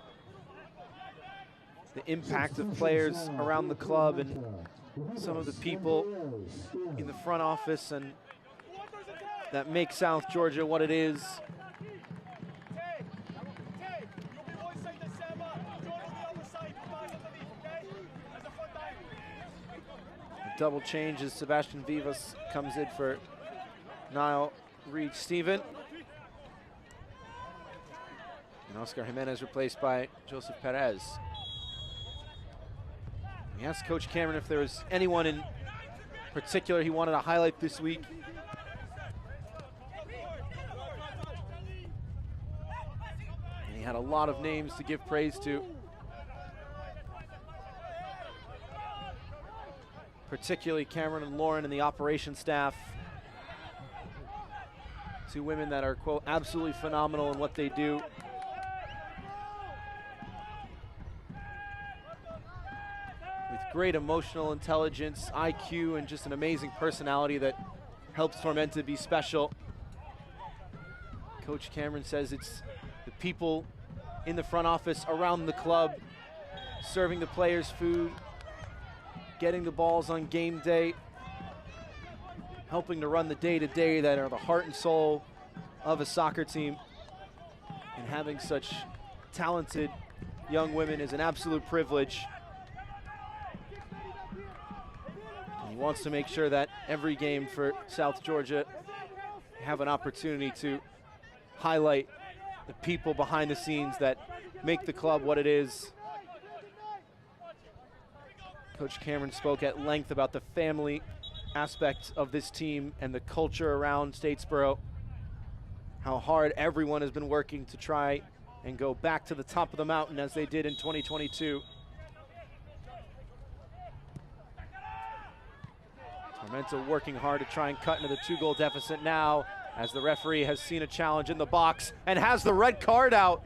Speaker 1: the impact of players around the club and some of the people in the front office and that make South Georgia what it is. Double change as Sebastian Vivas comes in for Niall Reed-Steven. And Oscar Jimenez replaced by Joseph Perez. We asked Coach Cameron if there was anyone in particular he wanted to highlight this week. And he had a lot of names to give praise to. Particularly Cameron and Lauren and the operations staff. Two women that are, quote, absolutely phenomenal in what they do. With great emotional intelligence, IQ, and just an amazing personality that helps Tormenta be special. Coach Cameron says it's the people in the front office around the club, serving the players food, getting the balls on game day, helping to run the day-to-day that are the heart and soul of a soccer team. And having such talented young women is an absolute privilege. And he wants to make sure that every game for South Georgia have an opportunity to highlight the people behind the scenes that make the club what it is. Coach Cameron spoke at length about the family aspect of this team and the culture around Statesboro, how hard everyone has been working to try and go back to the top of the mountain as they did in 2022. Tormenta working hard to try and cut into the 2-goal deficit now, as the referee has seen a challenge in the box and has the red card out.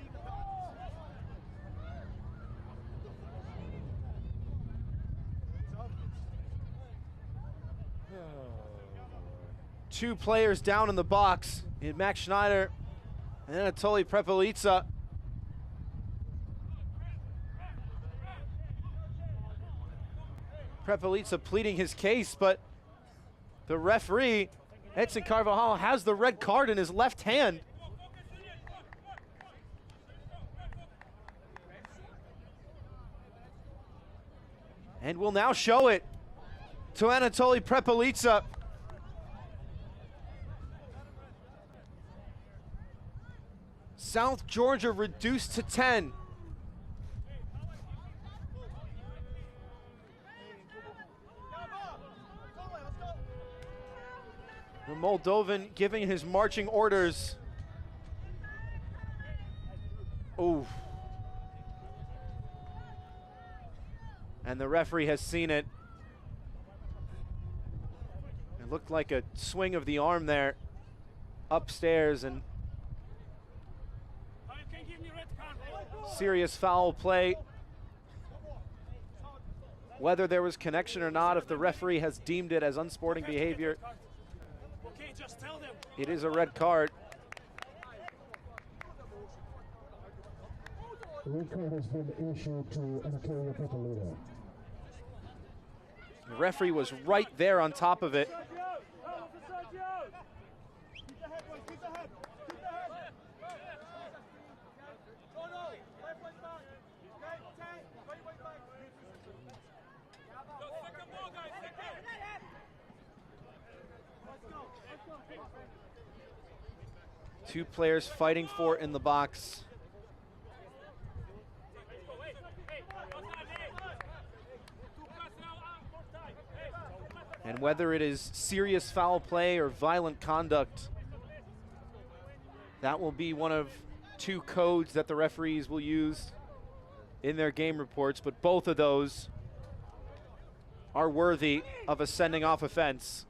Speaker 1: Two players down in the box, in Max Schneider and Anatoly Prepelica. Prepelica pleading his case, but the referee, Edson Carvajal, has the red card in his left hand. And will now show it to Anatoly Prepelica. South Georgia reduced to 10. The Moldovan giving his marching orders. Oh. And the referee has seen it. It looked like a swing of the arm there upstairs, and serious foul play. Whether there was connection or not, if the referee has deemed it as unsporting behavior, it is a red card.
Speaker 8: The red card has been issued to Anatoly Prepelica.
Speaker 1: The referee was right there on top of it. Two players fighting for it in the box. And whether it is serious foul play or violent conduct, that will be one of two codes that the referees will use in their game reports, but both of those are worthy of a sending off offense.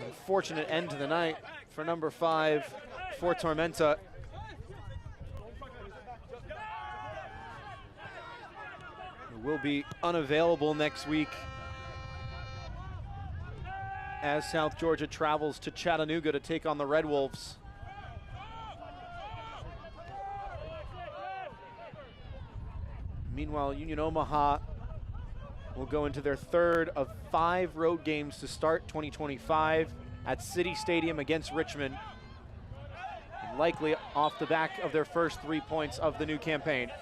Speaker 1: Unfortunate end to the night for number 5 for Tormenta. He will be unavailable next week as South Georgia travels to Chattanooga to take on the Red Wolves. Meanwhile, Union Omaha will go into their third of 5 road games to start 2025 at City Stadium against Richmond, and likely off the back of their first 3 points of the new campaign.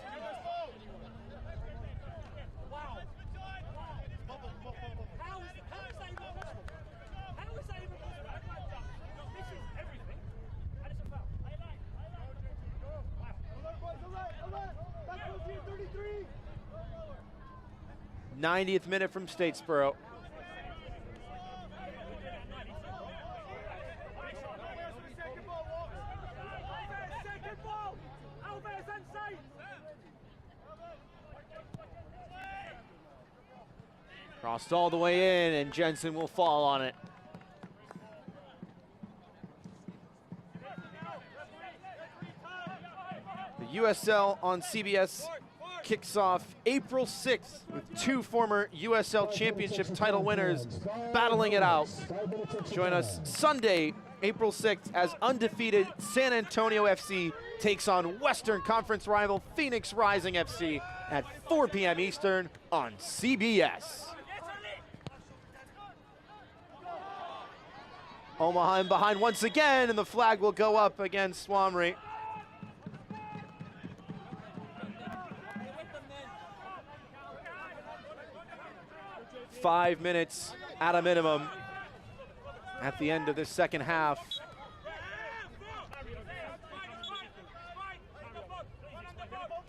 Speaker 1: '90th minute from Statesboro. Crossed all the way in, and Jensen will fall on it. The USL on CBS kicks off April 6th with 2 former USL Championship title winners battling it out. Join us Sunday, April 6th, as undefeated San Antonio FC takes on Western Conference rival Phoenix Rising FC at 4 p.m. Eastern on CBS. Omaha in behind once again, and the flag will go up against Swamry. 5 minutes at a minimum at the end of this second half.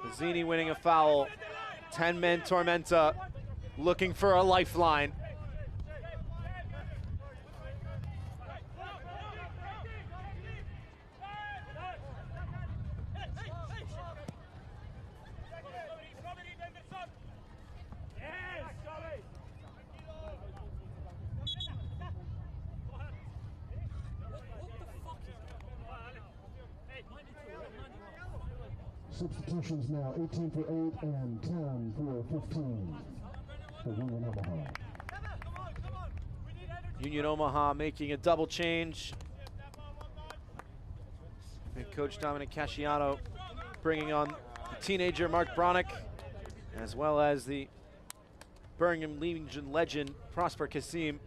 Speaker 1: Pizzini winning a foul. 10-man Tormenta looking for a lifeline.
Speaker 8: Substitutions now, 18 for 8 and 10 for 15 for Union Omaha.
Speaker 1: Union Omaha making a double change. And Coach Dominic Casciano bringing on the teenager Mark Bronick, as well as the Birmingham Legion legend Prosper Kasim.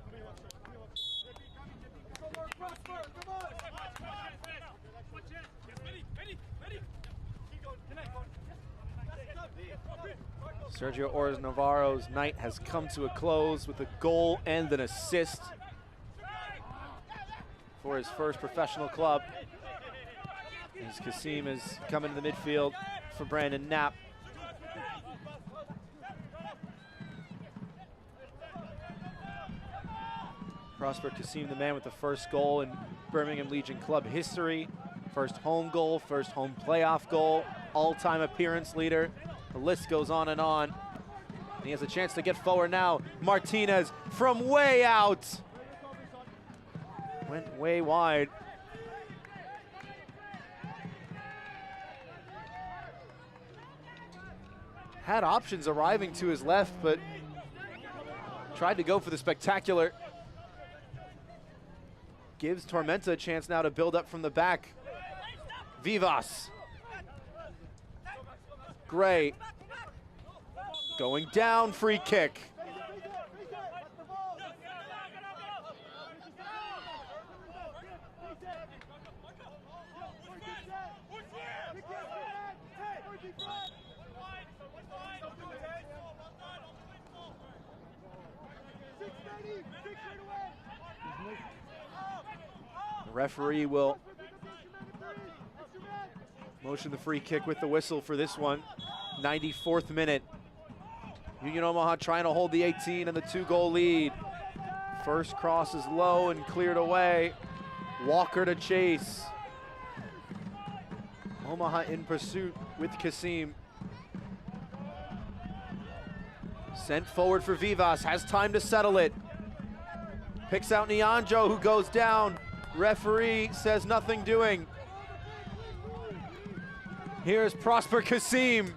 Speaker 1: Sergio Ores Navarro's night has come to a close with a goal and an assist for his first professional club. As Kasim is coming to the midfield for Brandon Knapp. Prosper Kasim, the man with the first goal in Birmingham Legion club history. First home goal, first home playoff goal, all-time appearance leader. The list goes on and on. And he has a chance to get forward now. Martinez from way out. Went way wide. Had options arriving to his left, but tried to go for the spectacular. Gives Tormenta a chance now to build up from the back. Vivas. Gray. Going down, free kick. The referee will motion the free kick with the whistle for this one. 94th minute. Union Omaha trying to hold the 18 and the 2-goal lead. First cross is low and cleared away. Walker to chase. Omaha in pursuit with Kasim. Sent forward for Vivas, has time to settle it. Picks out Nyanjo, who goes down. Referee says nothing doing. Here's Prosper Kasim.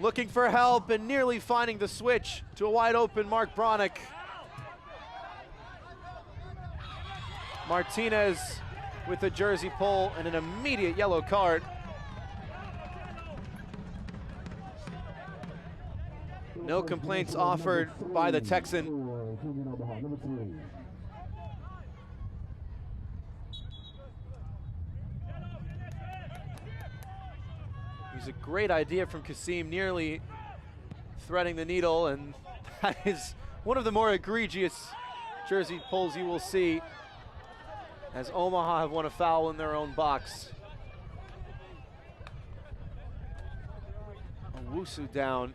Speaker 1: Looking for help and nearly finding the switch to a wide open Mark Bronick. Martinez with a jersey pull and an immediate yellow card. No complaints offered by the Texan. It was a great idea from Kasim, nearly threading the needle, and that is one of the more egregious jersey pulls you will see, as Omaha have won a foul in their own box. Owusu down.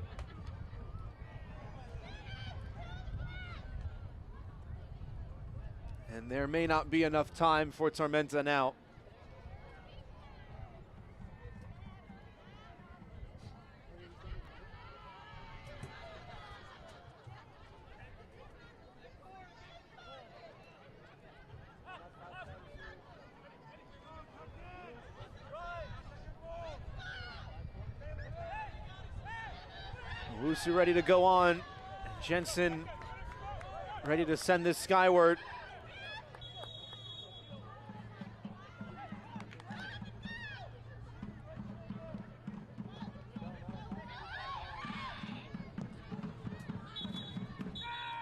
Speaker 1: And there may not be enough time for Tormenta now. Owusu ready to go on. Jensen ready to send this skyward.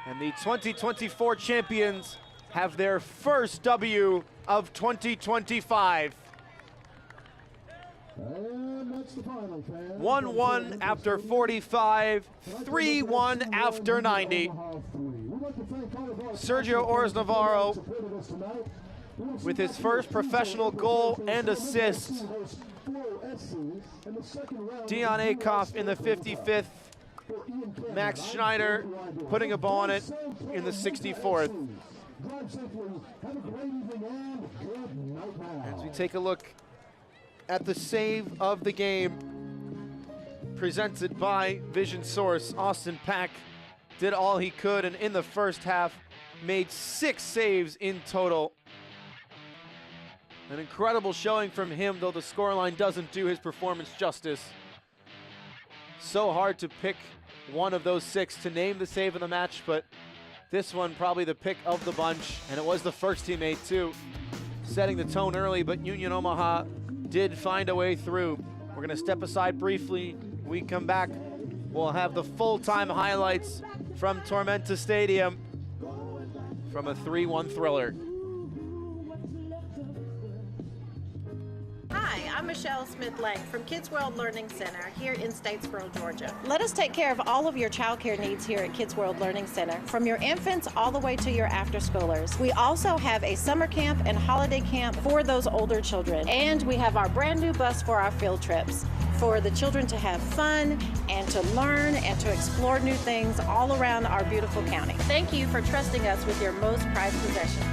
Speaker 1: And the 2024 champions have their first W of 2025.
Speaker 8: And that's the final.
Speaker 1: 1-1 after 45, 3-1 after 90. Sergio Ores Navarro with his first professional goal and assist. Dion Akoff in the 55th. Max Schneider putting a ball on it in the 64th. As we take a look at the save of the game, presented by Vision Source, Austin Pack did all he could, and in the first half made 6 saves in total. An incredible showing from him, though the scoreline doesn't do his performance justice. So hard to pick one of those 6 to name the save of the match, but this one probably the pick of the bunch, and it was the first he made too. Setting the tone early, but Union Omaha did find a way through. We're gonna step aside briefly. We come back, we'll have the full-time highlights from Tormenta Stadium from a 3-1 thriller.
Speaker 9: Hi, I'm Michelle Smith-Lang from Kids World Learning Center here in Statesboro, Georgia. Let us take care of all of your child care needs here at Kids World Learning Center, from your infants all the way to your after-schoolers. We also have a summer camp and holiday camp for those older children. And we have our brand new bus for our field trips, for the children to have fun and to learn and to explore new things all around our beautiful county. Thank you for trusting us with your most prized possession.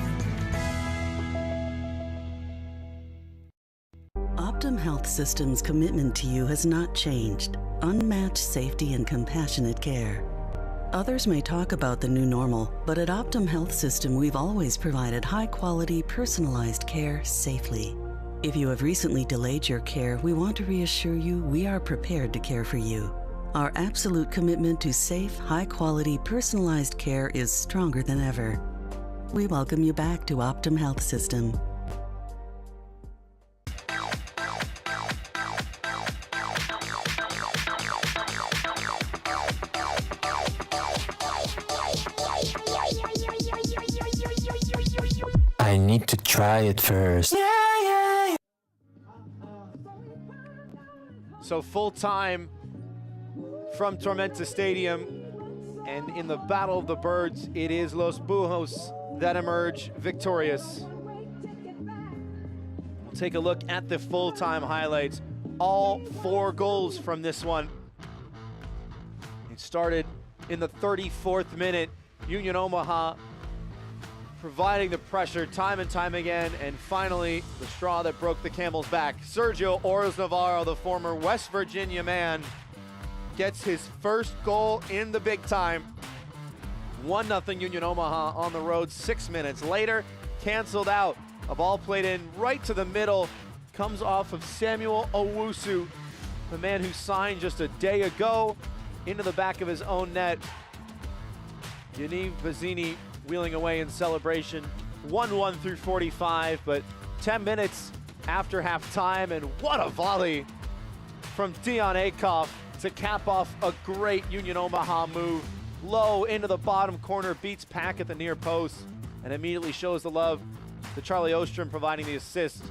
Speaker 3: Optum Health System's commitment to you has not changed. Unmatched safety and compassionate care. Others may talk about the new normal, but at Optum Health System, we've always provided high-quality, personalized care safely. If you have recently delayed your care, we want to reassure you we are prepared to care for you. Our absolute commitment to safe, high-quality, personalized care is stronger than ever. We welcome you back to Optum Health System.
Speaker 2: I need to try it first.
Speaker 1: So full time from Tormenta Stadium, and in the Battle of the Birds, it is Los Bujos that emerge victorious. We'll take a look at the full-time highlights. All 4 goals from this one. It started in the 34th minute. Union Omaha providing the pressure time and time again, and finally the straw that broke the camel's back. Sergio Ores Navarro, the former West Virginia man, gets his first goal in the big time. 1-0 Union Omaha on the road. 6 minutes later, canceled out. A ball played in right to the middle, comes off of Samuel Owusu, the man who signed just a day ago, into the back of his own net. Yaniv Bazzini wheeling away in celebration. 1-1 through 45, but 10 minutes after halftime, and what a volley from Dion Akoff to cap off a great Union Omaha move. Low into the bottom corner, beats Pack at the near post, and immediately shows the love to Charlie Ostrom providing the assist.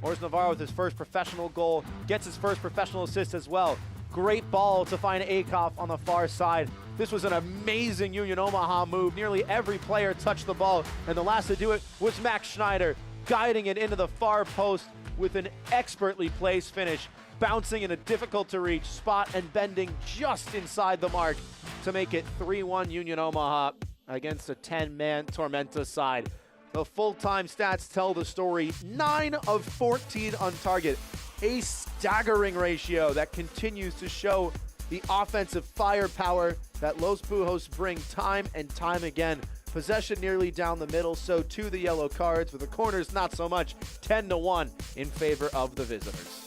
Speaker 1: Ores Navarro with his first professional goal, gets his first professional assist as well. Great ball to find Akoff on the far side. This was an amazing Union Omaha move. Nearly every player touched the ball, and the last to do it was Max Schneider, guiding it into the far post with an expertly placed finish, bouncing in a difficult to reach spot and bending just inside the mark to make it 3-1 Union Omaha against a 10-man Tormenta side. The full-time stats tell the story. 9 of 14 on target, a staggering ratio that continues to show the offensive firepower that Los Bujos bring time and time again. Possession nearly down the middle, so too the yellow cards, with the corners not so much. 10-1 in favor of the visitors.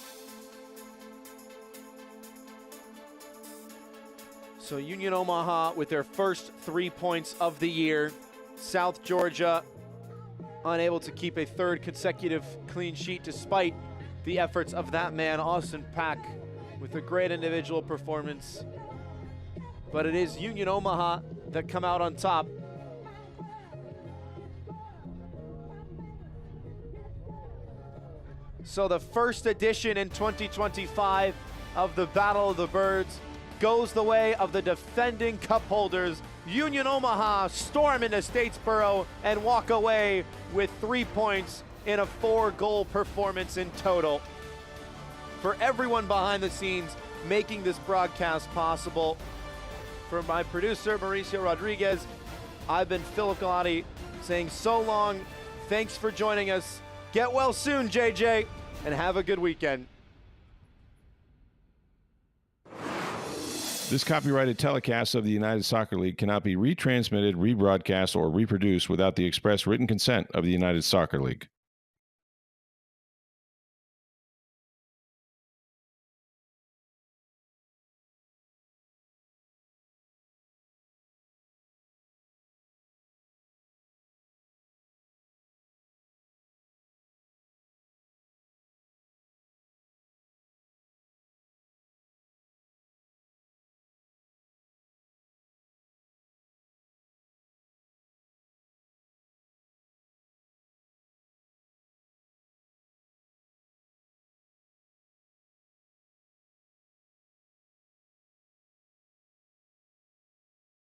Speaker 1: So Union Omaha with their first 3 points of the year. South Georgia unable to keep a 3rd consecutive clean sheet despite the efforts of that man, Austin Pack, with a great individual performance. But it is Union Omaha that come out on top. So the first edition in 2025 of the Battle of the Birds goes the way of the defending cup holders. Union Omaha storm into Statesboro and walk away with 3 points in a 4-goal performance in total. For everyone behind the scenes making this broadcast possible, for my producer, Mauricio Rodriguez, I've been Philip Galati saying so long. Thanks for joining us. Get well soon, JJ, and have a good weekend.
Speaker 15: This copyrighted telecast of the United Soccer League cannot be retransmitted, rebroadcast, or reproduced without the express written consent of the United Soccer League.